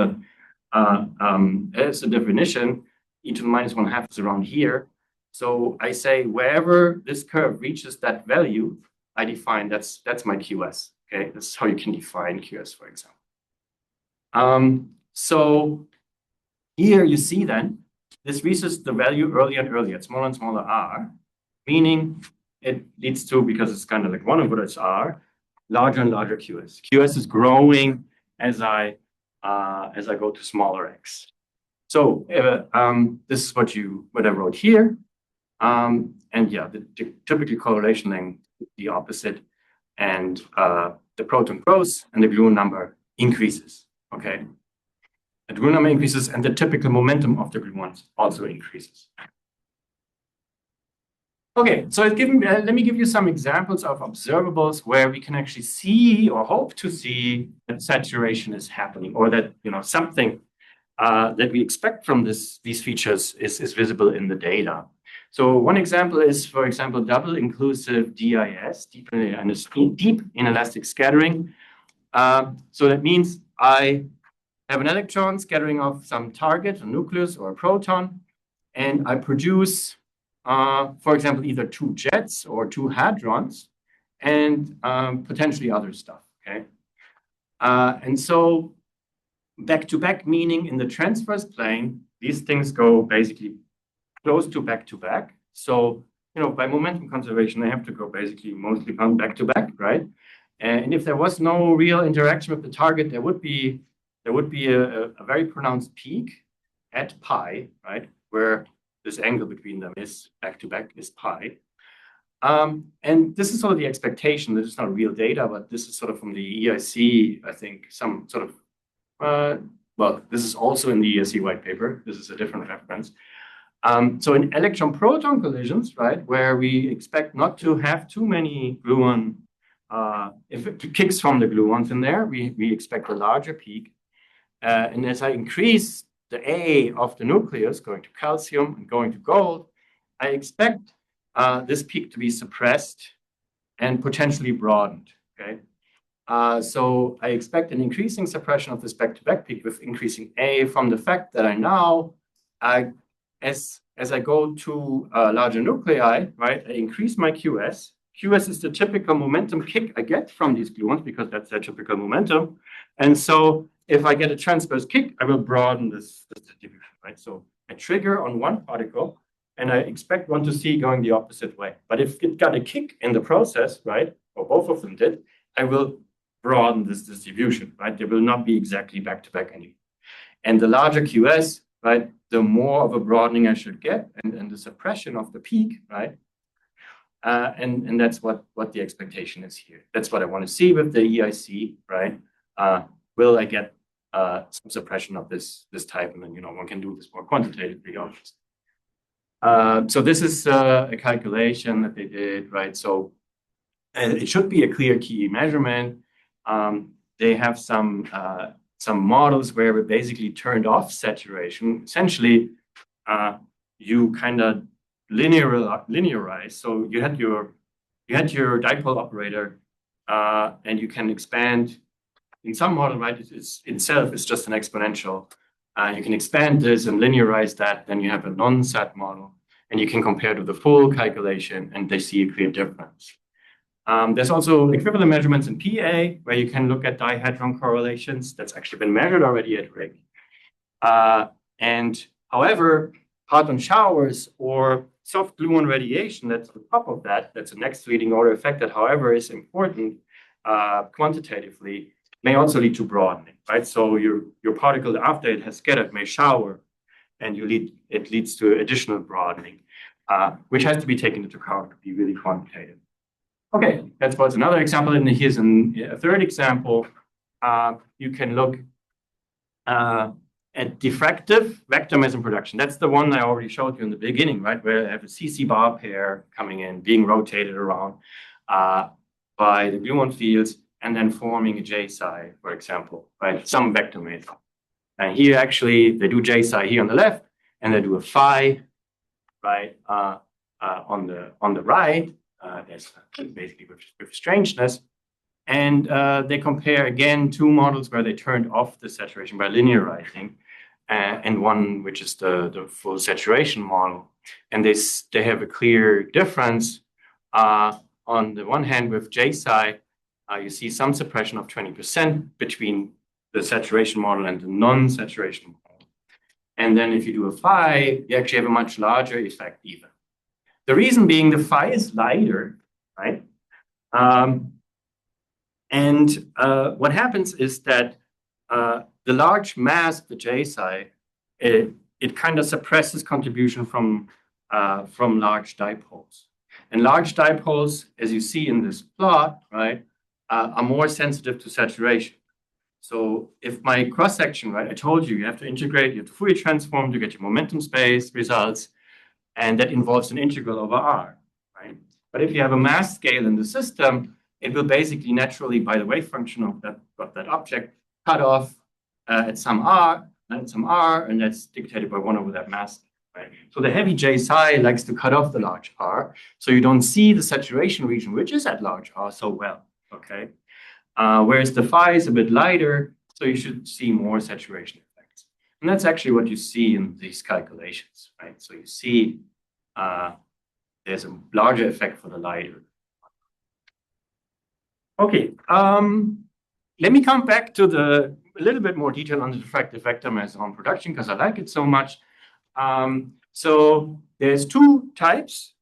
a definition, e to the minus 1/2 is around here. So I say wherever this curve reaches that value, I define that's my QS. Okay, that's how you can define QS, for example. So here you see then this reaches the value earlier and earlier, smaller and smaller r, meaning it leads to, because it's kind of like 1 over its r, larger and larger QS. QS is growing as I go to smaller x. So this is what I wrote here. And yeah, the typical correlation length is the opposite. And the proton grows and the gluon number increases. Okay. The gluon number increases and the typical momentum of the gluons also increases. Okay, so let me give you some examples of observables where we can actually see or hope to see that saturation is happening, or that something that we expect from these features is visible in the data. So one example is, for example, double inclusive DIS, deep inelastic scattering. So that means I have an electron scattering off some target, a nucleus or a proton, and I produce, for example, either two jets or two hadrons and potentially other stuff, okay? And so back-to-back, meaning in the transverse plane, these things go basically close to back-to-back. So, by momentum conservation, they have to go basically mostly back-to-back, right? And if there was no real interaction with the target, there would be a very pronounced peak at pi, right? Where this angle between them is back-to-back is pi. And this is sort of the expectation. This is not real data, but this is sort of from the EIC, I think, some sort of, well, this is also in the EIC white paper. This is a different reference. So in electron-proton collisions, right, where we expect not to have too many gluon, if it kicks from the gluons in there, we expect a larger peak. And as I increase the A of the nucleus going to calcium and going to gold, I expect this peak to be suppressed and potentially broadened, okay? So I expect an increasing suppression of this back-to-back peak with increasing A from the fact that I now, as I go to larger nuclei, right, I increase my QS. QS is the typical momentum kick I get from these gluons because that's their typical momentum. And so if I get a transverse kick, I will broaden this distribution, right? So I trigger on one particle and I expect one to see going the opposite way. But if it got a kick in the process, right, or both of them did, I will broaden this distribution, right? They will not be exactly back-to-back anymore. And the larger QS, right, the more of a broadening I should get and the suppression of the peak, right? And that's what the expectation is here. That's what I want to see with the EIC, right? Will I get some suppression of this type? And then, one can do this more quantitatively, obviously. So this is a calculation that they did, right? So it should be a clear key measurement. They have some models where we basically turned off saturation. Essentially, you kind of linearize. So you had your dipole operator, and you can expand. In some model, right, it's itself is just an exponential. You can expand this and linearize that. Then you have a non-sat model, and you can compare to the full calculation, and they see a clear difference. There's also equivalent measurements in PA, where you can look at dihedron correlations. That's actually been measured already at RIG. And however, parton showers or soft gluon radiation, that's on top of that, that's a next leading order effect that, however, is important quantitatively, may also lead to broadening, right? So your particle, after it has scattered, may shower, and it leads to additional broadening, which has to be taken into account to be really quantitative. Okay, that's what's another example, and here's a third example. You can look at diffractive vector meson production. That's the one I already showed you in the beginning, right? Where I have a CC bar pair coming in, being rotated around by the gluon fields, and then forming a J-psi, for example, right? Some vector meson. And here, actually, they do J-psi here on the left, and they do a phi, right, on the right. That's basically with strangeness. And they compare, again, two models where they turned off the saturation by linearizing, and one which is the full saturation model. And they have a clear difference. On the one hand, with J-psi, you see some suppression of 20% between the saturation model and the non-saturation model. And then if you do a phi, you actually have a much larger effect even. The reason being the phi is lighter, right? And what happens is that the large mass of the J-psi, it kind of suppresses contribution from large dipoles. And large dipoles, as you see in this plot, right, are more sensitive to saturation. So if my cross-section, right, I told you have to integrate, you have to Fourier transform to get your momentum space results, and that involves an integral over R, right? But if you have a mass scale in the system, it will basically naturally, by the wave function of that object, cut off at some R, and some R, and that's dictated by 1 over that mass. Right? So the heavy J psi likes to cut off the large R, so you don't see the saturation region, which is at large R, so well. Okay. Whereas the phi is a bit lighter, so you should see more saturation effects. And that's actually what you see in these calculations, right? So you see there's a larger effect for the lighter. Okay, let me come back to a little bit more detail on the diffractive vector meson production because I like it so much. So there's 2 types.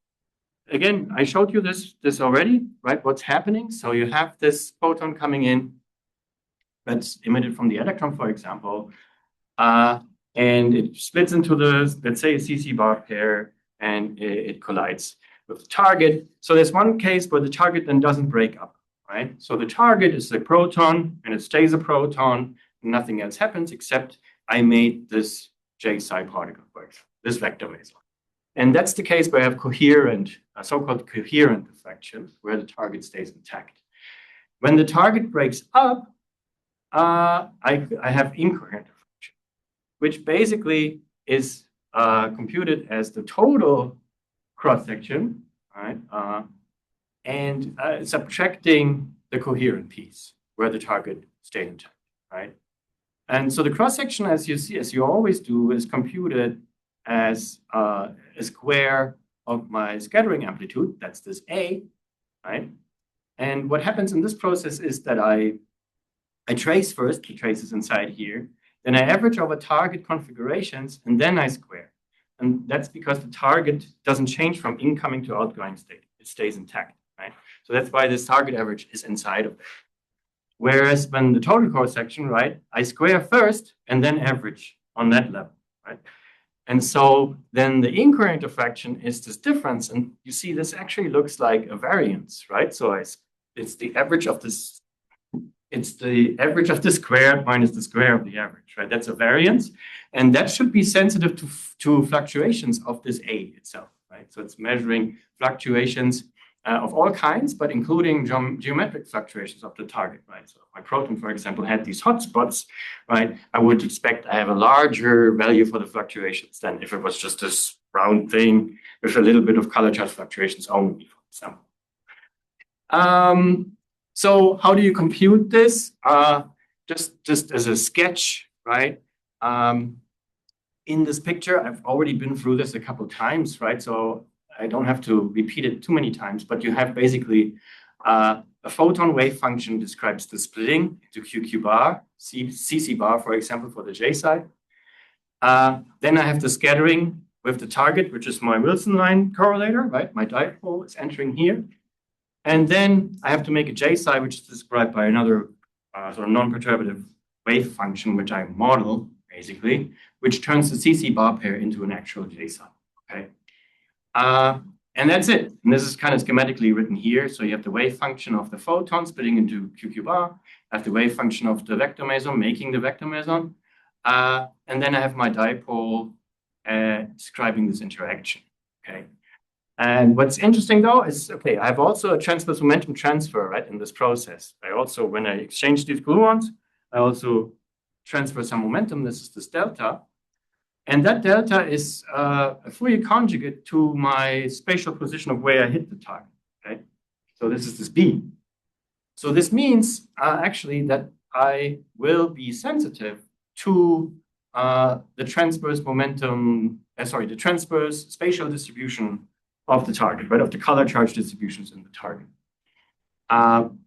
Again, I showed you this already, right? What's happening? So you have this photon coming in that's emitted from the electron, for example, and it splits into let's say, a CC bar pair, and it collides with the target. So there's one case where the target then doesn't break up, right? So the target is a proton, and it stays a proton, and nothing else happens except I made this J psi particle, for example, this vector meson. And that's the case where I have coherent, so-called coherent diffraction, where the target stays intact. When the target breaks up, I have incoherent diffraction, which basically is computed as the total cross-section, right? And subtracting the coherent piece, where the target stayed intact, right? And so the cross-section, as you always do, is computed as a square of my scattering amplitude, that's this A, right? And what happens in this process is that I trace first, the trace is inside here, then I average over target configurations, and then I square. And that's because the target doesn't change from incoming to outgoing state. It stays intact, right? So that's why this target average is inside of it. Whereas when the total cross-section, right, I square first and then average on that level, right? And so then the incoherent diffraction is this difference. And you see this actually looks like a variance, right? So it's the average of this, it's the average of the squared minus the square of the average, right? That's a variance. And that should be sensitive to fluctuations of this A itself, right? So it's measuring fluctuations of all kinds, but including geometric fluctuations of the target, right? So if my proton, for example, had these hotspots, right, I would expect I have a larger value for the fluctuations than if it was just this round thing with a little bit of color charge fluctuations only, for example. So how do you compute this? Just as a sketch, right? In this picture, I've already been through this a couple of times, right? So I don't have to repeat it too many times, but you have basically a photon wave function describes the splitting into QQ bar, CC bar, for example, for the J side. Then I have the scattering with the target, which is my Wilson line correlator, right? My dipole is entering here. And then I have to make a J psi, which is described by another sort of non-perturbative wave function, which I model, basically, which turns the CC bar pair into an actual J psi, okay? And that's it. And this is kind of schematically written here. So you have the wave function of the photon splitting into QQ bar. I have the wave function of the vector meson making the vector meson. And then I have my dipole describing this interaction, okay? And what's interesting, though, is, okay, I have also a transverse momentum transfer, right, in this process. I also, when I exchange these gluons, I also transfer some momentum. This is this delta. And that delta is a Fourier conjugate to my spatial position of where I hit the target, okay? So this is this B. So this means actually that I will be sensitive to the transverse momentum, the transverse spatial distribution of the target, right, of the color charge distributions in the target.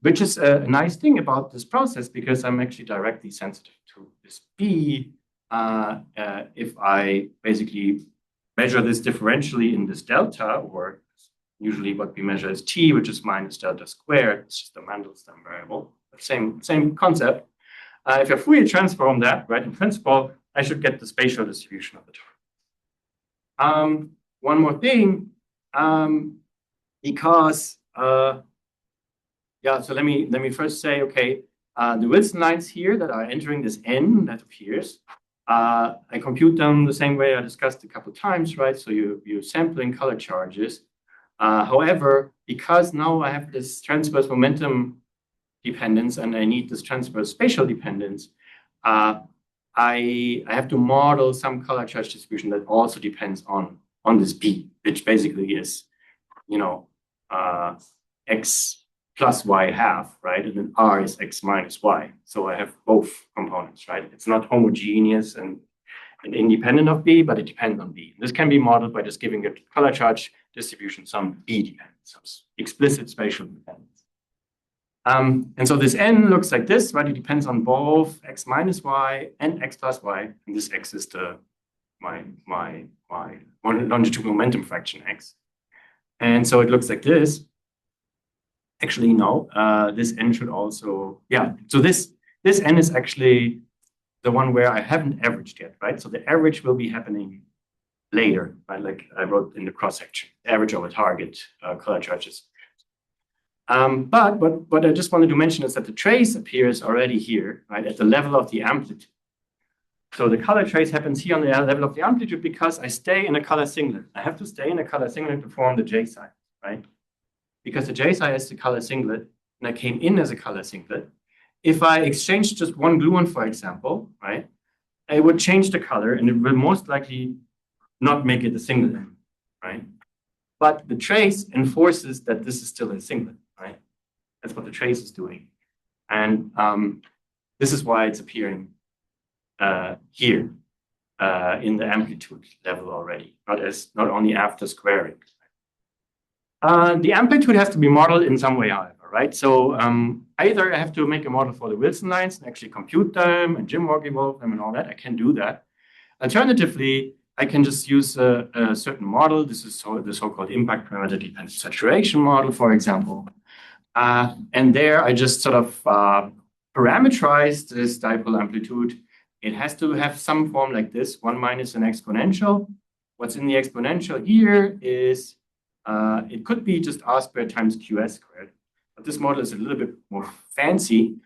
Which is a nice thing about this process because I'm actually directly sensitive to this B if I basically measure this differentially in this delta, or usually what we measure is T, which is minus delta squared. It's just a Mandelstam variable. Same concept. If I Fourier transform that, right, in principle, I should get the spatial distribution of the target. One more thing, because so let me first say, okay, the Wilson lines here that are entering this N that appears, I compute them the same way I discussed a couple of times, right? So you're sampling color charges. However, because now I have this transverse momentum dependence and I need this transverse spatial dependence, I have to model some color charge distribution that also depends on this B, which basically is, you know, x plus y half, right? And then R is x minus y. So I have both components, right? It's not homogeneous and independent of B, but it depends on B. This can be modeled by just giving a color charge distribution some B dependence, some explicit spatial dependence. And so this n looks like this, right? It depends on both x minus y and x plus y, and this x is my longitudinal momentum fraction x. And so it looks like this. Actually, no, this n should also, yeah. So this n is actually the one where I haven't averaged yet, right? So the average will be happening later, right? Like I wrote in the cross section, average over target color charges. But what I just wanted to mention is that the trace appears already here, right, at the level of the amplitude. So the color trace happens here on the level of the amplitude because I stay in a color singlet. I have to stay in a color singlet to form the J psi, right? Because the J psi is the color singlet, and I came in as a color singlet. If I exchange just one gluon, for example, right, I would change the color, and it will most likely not make it a singlet, right? But the trace enforces that this is still a singlet, right? That's what the trace is doing. And this is why it's appearing here in the amplitude level already, not only after squaring. The amplitude has to be modeled in some way, however, right? So either I have to make a model for the Wilson lines and actually compute them and Jim-Walk evolve them and all that. I can do that. Alternatively, I can just use a certain model. This is the so-called impact parameter dependent saturation model, for example. And there I just sort of parameterize this dipole amplitude. It has to have some form like this, 1 minus an exponential. What's in the exponential here is, it could be just R squared times QS squared. But this model is a little bit more fancy.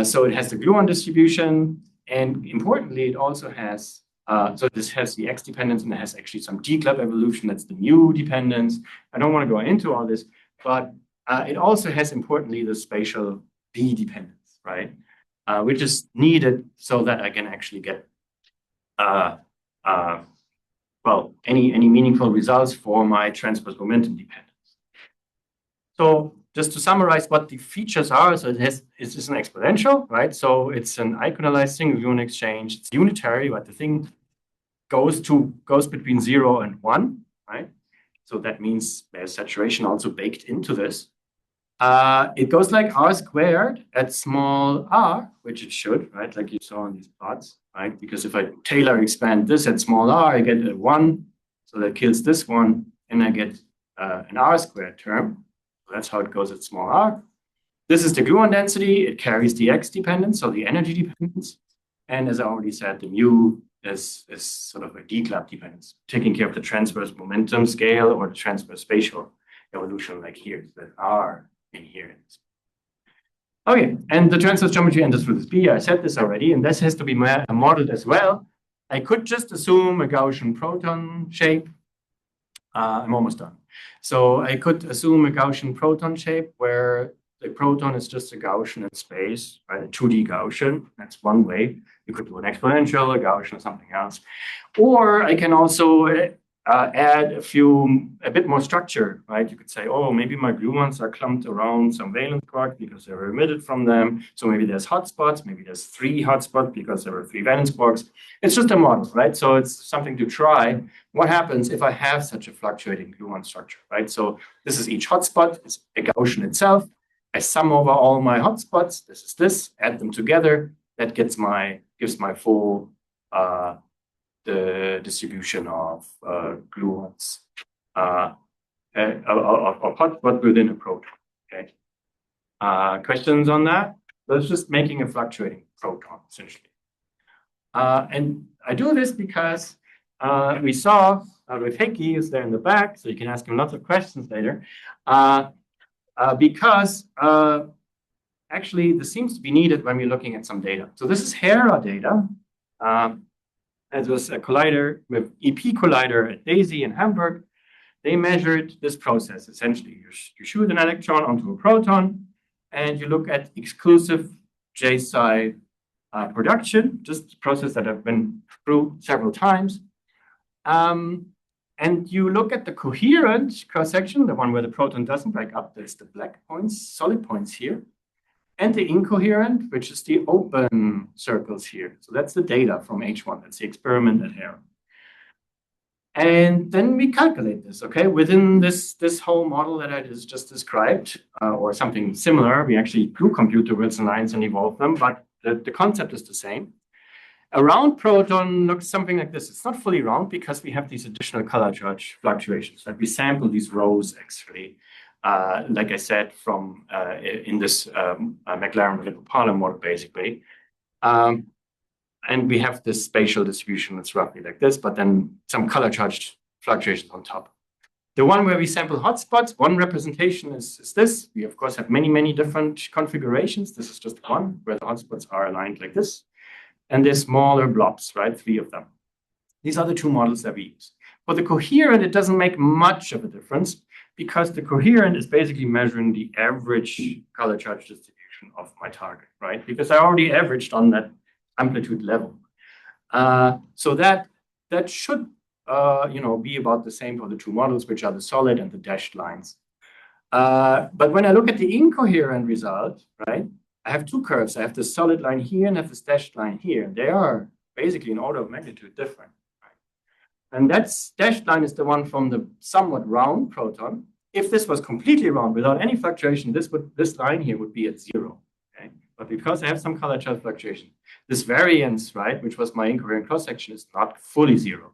So it has the gluon distribution. And importantly, it also has, so this has the X dependence and it has actually some D-club evolution. That's the mu dependence. I don't want to go into all this, but it also has, importantly, the spatial B dependence, right? Which is needed so that I can actually get, well, any meaningful results for my transverse momentum dependence. So just to summarize what the features are, so it's an exponential, right? So it's an iconized single gluon exchange. It's unitary, but the thing goes between 0 and 1, right? So that means there's saturation also baked into this. It goes like R squared at small r, which it should, right? Like you saw on these plots, right? Because if I Taylor expand this at small r, I get a 1. So that kills this one, and I get an R squared term. So that's how it goes at small r. This is the gluon density. It carries the X dependence, so the energy dependence. And as I already said, the mu is sort of a D-club dependence, taking care of the transverse momentum scale or the transverse spatial evolution, like here, the R in here. Okay, and the transverse geometry enters through this B. I said this already, and this has to be modeled as well. I could just assume a Gaussian proton shape. I'm almost done. So I could assume a Gaussian proton shape where the proton is just a Gaussian in space, right? A 2D Gaussian. That's one way. You could do an exponential, a Gaussian, or something else. Or I can also add a bit more structure, right? You could say, oh, maybe my gluons are clumped around some valence quarks because they were emitted from them. So maybe there's hotspots, maybe there's 3 hotspots because there were 3 valence quarks. It's just a model, right? So it's something to try. What happens if I have such a fluctuating gluon structure, right? So this is each hotspot, it's a Gaussian itself. I sum over all my hotspots, this is this, add them together, that gives my full the distribution of gluons of hotspot within a proton. Okay. Questions on that? That's just making a fluctuating proton essentially. And I do this because we saw with Heikki is there in the back, so you can ask him lots of questions later. Because actually this seems to be needed when we're looking at some data. So this is HERA data. It was a collider with EP collider at Daisy in Hamburg. They measured this process. Essentially, you shoot an electron onto a proton, and you look at exclusive J psi production, just a process that I've been through several times. And you look at the coherent cross-section, the one where the proton doesn't break up, that's the black points, solid points here, and the incoherent, which is the open circles here. So that's the data from H1, that's the experiment at Hera. And then we calculate this, okay? Within this whole model that I just described, or something similar, we actually do compute the Wilson lines and evolve them, but the concept is the same. A round proton looks something like this. It's not fully round because we have these additional color charge fluctuations. Like we sample these rows actually, like I said, from in this McLaren-Parlin model basically. And we have this spatial distribution that's roughly like this, but then some color charged fluctuations on top. The one where we sample hotspots, one representation is this. We of course have many, many different configurations. This is just one where the hotspots are aligned like this. And they're smaller blobs, right? 3 of them. These are the 2 models that we use. For the coherent, it doesn't make much of a difference because the coherent is basically measuring the average color charge distribution of my target, right? Because I already averaged on that amplitude level. So that should be about the same for the 2 models, which are the solid and the dashed lines. But when I look at the incoherent result, right? I have 2 curves. I have the solid line here and I have this dashed line here. They are basically an order of magnitude different. Right? And that dashed line is the one from the somewhat round proton. If this was completely round without any fluctuation, this line here would be at 0. Okay? But because I have some color charge fluctuation, this variance, right, which was my incoherent cross-section, is not fully 0.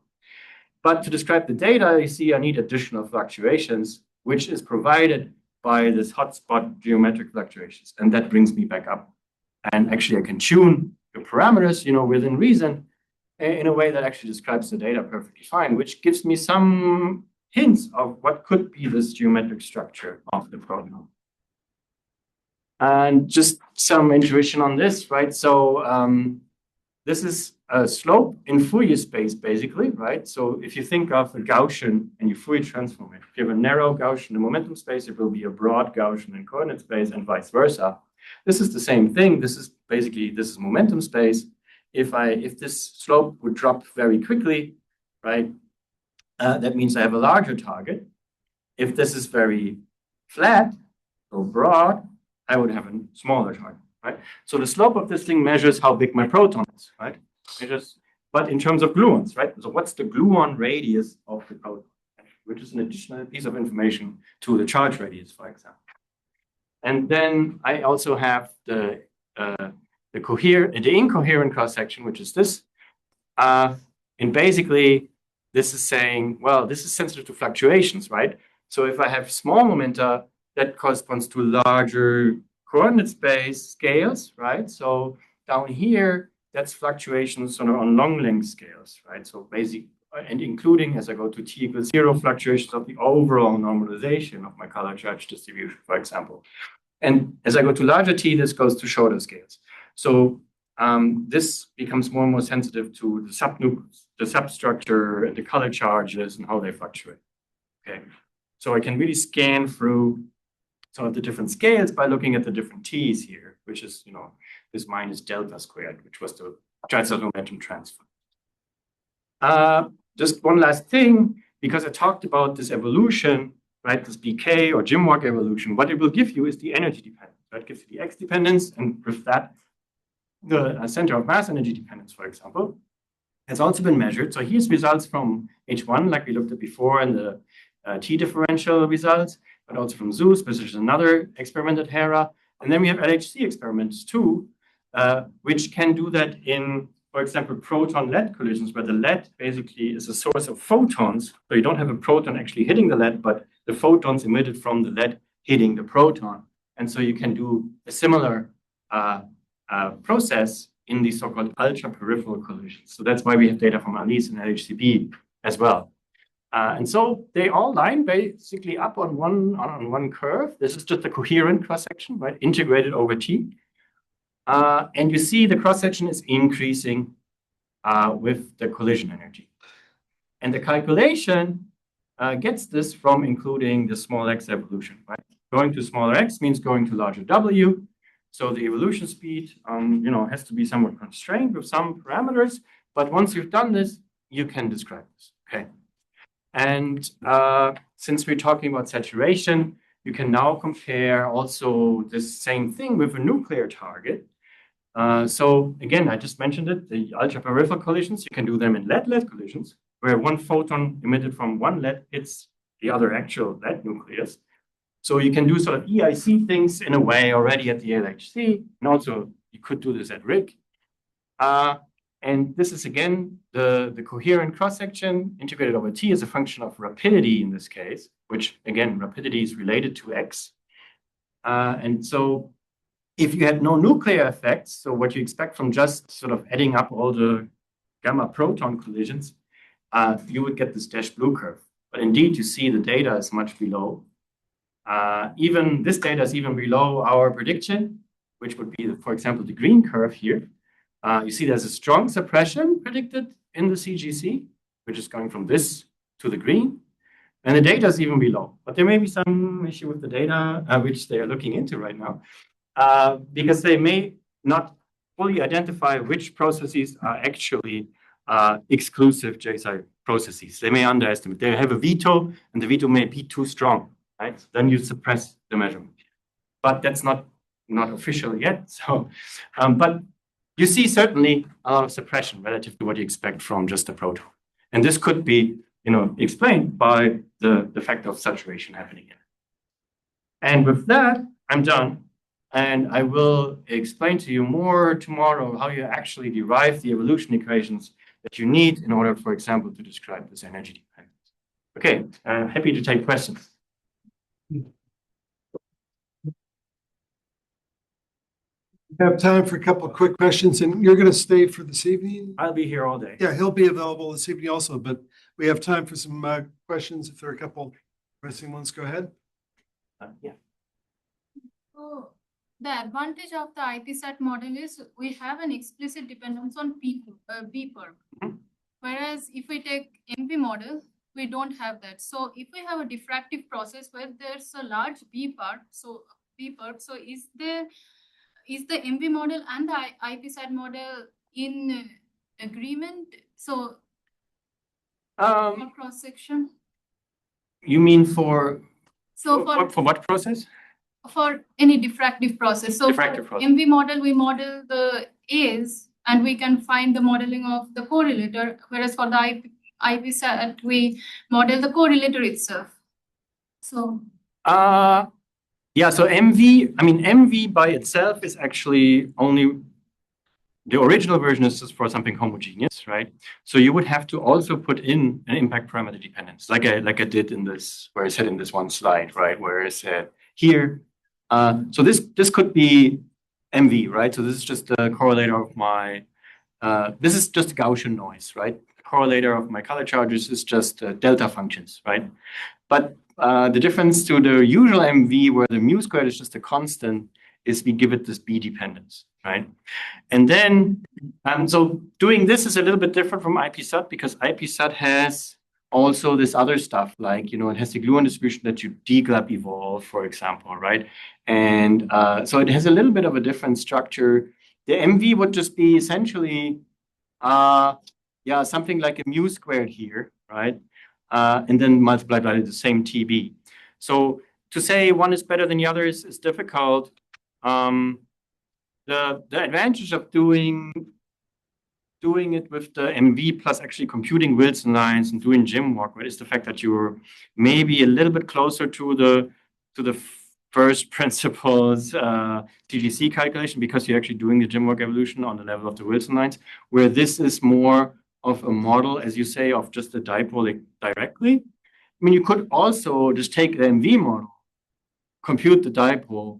But to describe the data, you see I need additional fluctuations, which is provided by this hotspot geometric fluctuations. And that brings me back up. And actually, I can tune the parameters, within reason in a way that actually describes the data perfectly fine, which gives me some hints of what could be this geometric structure of the proton. And just some intuition on this, right? So this is a slope in Fourier space, basically, right? So if you think of a Gaussian and you Fourier transform it, if you have a narrow Gaussian in momentum space, it will be a broad Gaussian in coordinate space and vice versa. This is the same thing. This is momentum space. If this slope would drop very quickly, right, that means I have a larger target. If this is very flat or broad, I would have a smaller target, right? So the slope of this thing measures how big my proton is, right? But in terms of gluons, right? So what's the gluon radius of the proton, which is an additional piece of information to the charge radius, for example. And then I also have the incoherent cross-section, which is this. And basically, this is saying, well, this is sensitive to fluctuations, right? So if I have small momenta, that corresponds to larger coordinate space scales, right? So down here, that's fluctuations on long length scales, right? So basically, and including as I go to t equals 0, fluctuations of the overall normalization of my color charge distribution, for example. And as I go to larger t, this goes to shorter scales. So this becomes more and more sensitive to the substructure and the color charges and how they fluctuate. Okay, so I can really scan through some of the different scales by looking at the different t's here, which is this minus delta squared, which was the transverse momentum transfer. Just one last thing, because I talked about this evolution, right? This BK or Jim-Walk evolution. What it will give you is the energy dependence. Right? It gives you the x dependence, and with that, the center of mass energy dependence, for example, has also been measured. So here's results from H1, like we looked at before, and the T differential results, but also from Zeus, which is another experiment at Hera. And then we have LHC experiments too, which can do that in, for example, proton-lead collisions, where the lead basically is a source of photons. So you don't have a proton actually hitting the lead, but the photons emitted from the lead hitting the proton. And so you can do a similar process in these so-called ultra-peripheral collisions. So that's why we have data from ALICE and LHCb as well. And so they all line basically up on one curve. This is just a coherent cross-section, right? Integrated over T. And you see the cross-section is increasing with the collision energy. And the calculation gets this from including the small x evolution, right? Going to smaller x means going to larger W. So the evolution speed, has to be somewhat constrained with some parameters. But once you've done this, you can describe this. Okay. And since we're talking about saturation, you can now compare also this same thing with a nuclear target. So again, I just mentioned it, the ultra-peripheral collisions, you can do them in lead-lead collisions, where one photon emitted from one lead hits the other actual lead nucleus. So you can do sort of EIC things in a way already at the LHC, and also you could do this at RIG. And this is again the coherent cross-section integrated over T as a function of rapidity in this case, which again, rapidity is related to X. And so if you had no nuclear effects, so what you expect from just sort of adding up all the gamma proton collisions, you would get this dashed blue curve. But indeed, you see the data is much below. Even this data is even below our prediction, which would be, for example, the green curve here. You see there's a strong suppression predicted in the CGC, which is going from this to the green. And the data is even below. But there may be some issue with the data, which they are looking into right now, because they may not fully identify which processes are actually exclusive JSI processes. They may underestimate. They have a veto, and the veto may be too strong, right? Then you suppress the measurement. But that's not official yet. So, but you see certainly a lot of suppression relative to what you expect from just a proton. And this could be, explained by the fact of saturation happening here. And with that, I'm done. And I will explain to you more tomorrow how you actually derive the evolution equations that you need in order, for example, to describe this energy dependence. Okay, I'm happy to take questions. We have time for a couple of quick questions, and you're going to stay for this evening? I'll be here all day. Yeah, he'll be available this evening also, but we have time for some questions. If there are a couple pressing ones, go ahead. Yeah. So the advantage of the IPSAT model is we have an explicit dependence on B-perp. Whereas if we take MV model, we don't have that. So if we have a diffractive process where there's a large B-perp, so is the MV model and the IPSAT model in agreement? So for cross section. You mean for what process? For any diffractive process. So Diffractive for process. MV model, we model the A's and we can find the modeling of the correlator, whereas for the IPSAT, we model the correlator itself. So yeah, so MV by itself is actually only the original version is just for something homogeneous, right? So you would have to also put in an impact parameter dependence, like I did in this, where I said in this one slide, right? Where I said here. So this could be MV, right? So this is just the correlator of my, this is just Gaussian noise, right? The correlator of my color charges is just delta functions, right? But the difference to the usual MV, where the mu squared is just a constant, is we give it this B dependence, right? And then, so doing this is a little bit different from IPSAT, because IPSAT has also this other stuff, like, it has the gluon distribution that you deglab evolve, for example, right? And so it has a little bit of a different structure. The MV would just be essentially, something like a mu squared here, right? And then multiplied by the same TB. So to say one is better than the other is difficult. The advantage of doing it with the MV plus actually computing Wilson lines and doing gym work, right, is the fact that you're maybe a little bit closer to the first principles TGC calculation, because you're actually doing the gym work evolution on the level of the Wilson lines, where this is more of a model, as you say, of just the dipole directly. I mean, you could also just take the MV model, compute the dipole,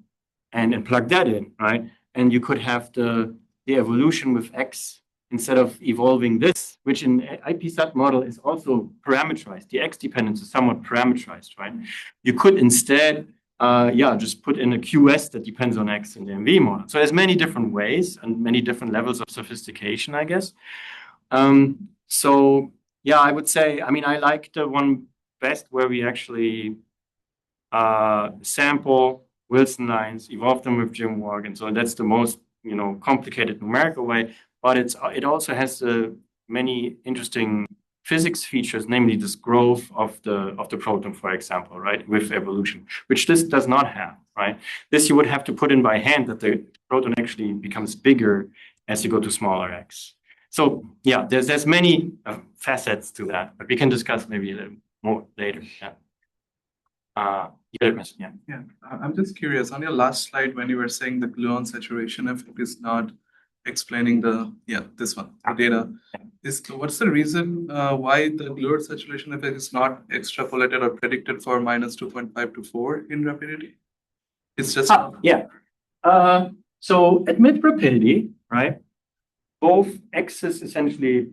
and plug that in, right? And you could have the evolution with X instead of evolving this, which in IPSAT model is also parameterized. The X dependence is somewhat parameterized, right? You could instead, just put in a QS that depends on X in the MV model. So there's many different ways and many different levels of sophistication, I guess. So yeah, I would say, I like the one best where we actually sample Wilson lines, evolve them with Jim-Warg, and so that's the most complicated numerical way. But it also has many interesting physics features, namely this growth of the proton, for example, right, with evolution, which this does not have, right? This you would have to put in by hand, that the proton actually becomes bigger as you go to smaller x. So yeah, there's many facets to that, but we can discuss maybe a little more later. Yeah. Yeah. Yeah, I'm just curious, on your last slide, when you were saying the gluon saturation effect is not explaining the data, what's the reason why the gluon saturation effect is not extrapolated or predicted for minus 2.5 to 4 in rapidity? It's just yeah. So at mid rapidity, right? Both x's essentially.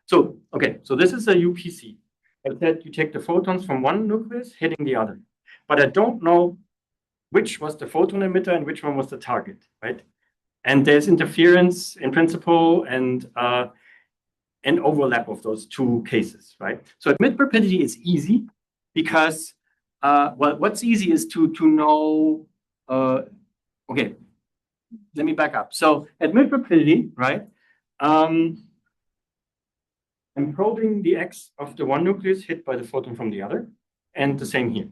So okay, so this is a UPC. I said you take the photons from one nucleus hitting the other, but I don't know which was the photon emitter and which one was the target, right? And there's interference in principle and an overlap of those two cases, right? So at mid rapidity is easy because well, what's easy is to know. Okay, let me back up. So at mid rapidity, right? I'm probing the x of the one nucleus hit by the photon from the other, and the same here.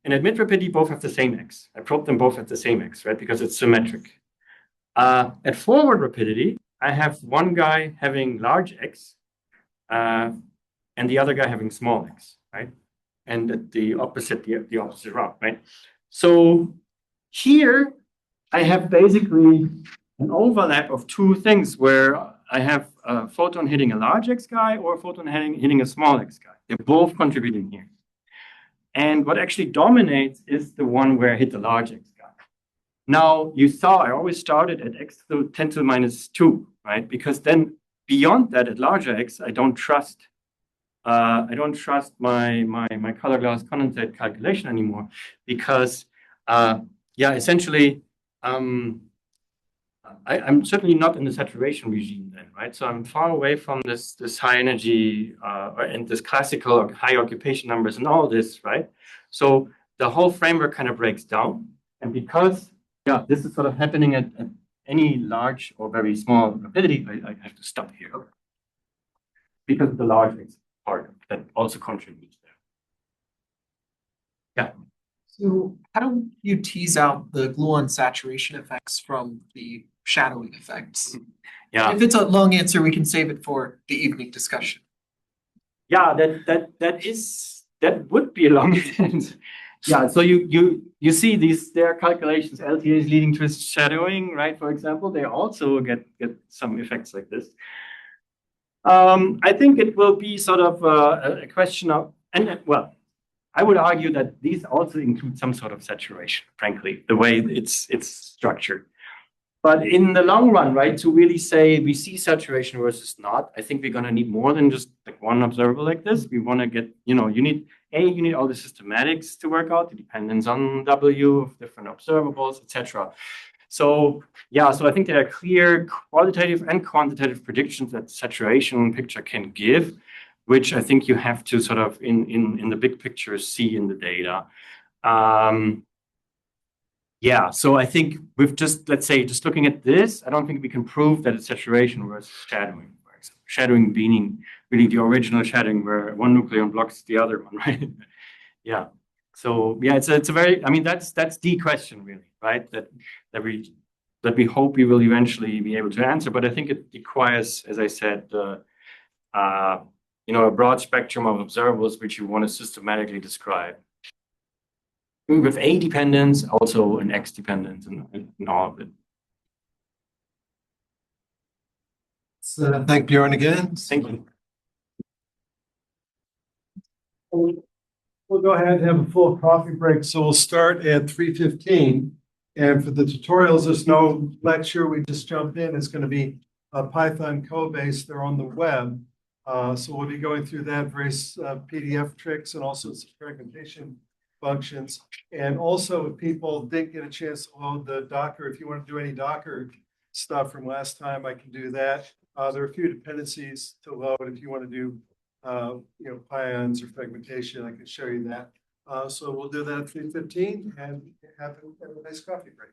And at mid rapidity, both have the same x. I probe them both at the same x, right? Because it's symmetric. At forward rapidity, I have one guy having large x, and the other guy having small x, right? And at the opposite route, right? So here I have basically an overlap of two things where I have a photon hitting a large x guy or a photon hitting a small x guy. They're both contributing here. And what actually dominates is the one where I hit the large x guy. Now, you saw I always started at x to 10 to the minus 2, right? Because then beyond that, at larger x, I don't trust my color glass condensate calculation anymore because, essentially, I'm certainly not in the saturation regime then, right? So I'm far away from this high energy and this classical high occupation numbers and all this, right? So the whole framework kind of breaks down. And because, this is sort of happening at any large or very small rapidity, I have to stop here. Because of the large part that also contributes there. Yeah. So how do you tease out the gluon saturation effects from the shadowing effects? Yeah. If it's a long answer, we can save it for the evening discussion. Yeah, that would be a long answer. Yeah, so you see there are calculations, LTAs leading to shadowing, right? For example, they also get some effects like this. I think it will be sort of a question of, I would argue that these also include some sort of saturation, frankly, the way it's structured. But in the long run, right, to really say we see saturation versus not, I think we're going to need more than just like one observable like this. We want to get, you need all the systematics to work out, the dependence on W of different observables, etc. So I think there are clear qualitative and quantitative predictions that saturation picture can give, which I think you have to sort of in the big picture see in the data. So I think with just looking at this, I don't think we can prove that it's saturation versus shadowing, for example. Shadowing being really the original shadowing where one nucleon blocks the other one, right? Yeah. So it's a very, that's the question really, right? That we hope we will eventually be able to answer. But I think it requires, as I said, a broad spectrum of observables which you want to systematically describe. With A dependence, also an X dependence and all of it. So thank Bjoern again. Thank you. We'll go ahead and have a full coffee break. So we'll start at 3:15. And for the tutorials, there's no lecture. We just jump in. It's going to be a Python code base. They're on the web. So we'll be going through that, various PDF tricks and also some fragmentation functions. And also, if people didn't get a chance to load the Docker, if you want to do any Docker stuff from last time, I can do that. There are a few dependencies to load if you want to do, pions or fragmentation. I can show you that. So we'll do that at 3:15 and have a nice coffee break.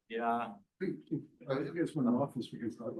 Yeah. I guess when I'm office, we can start.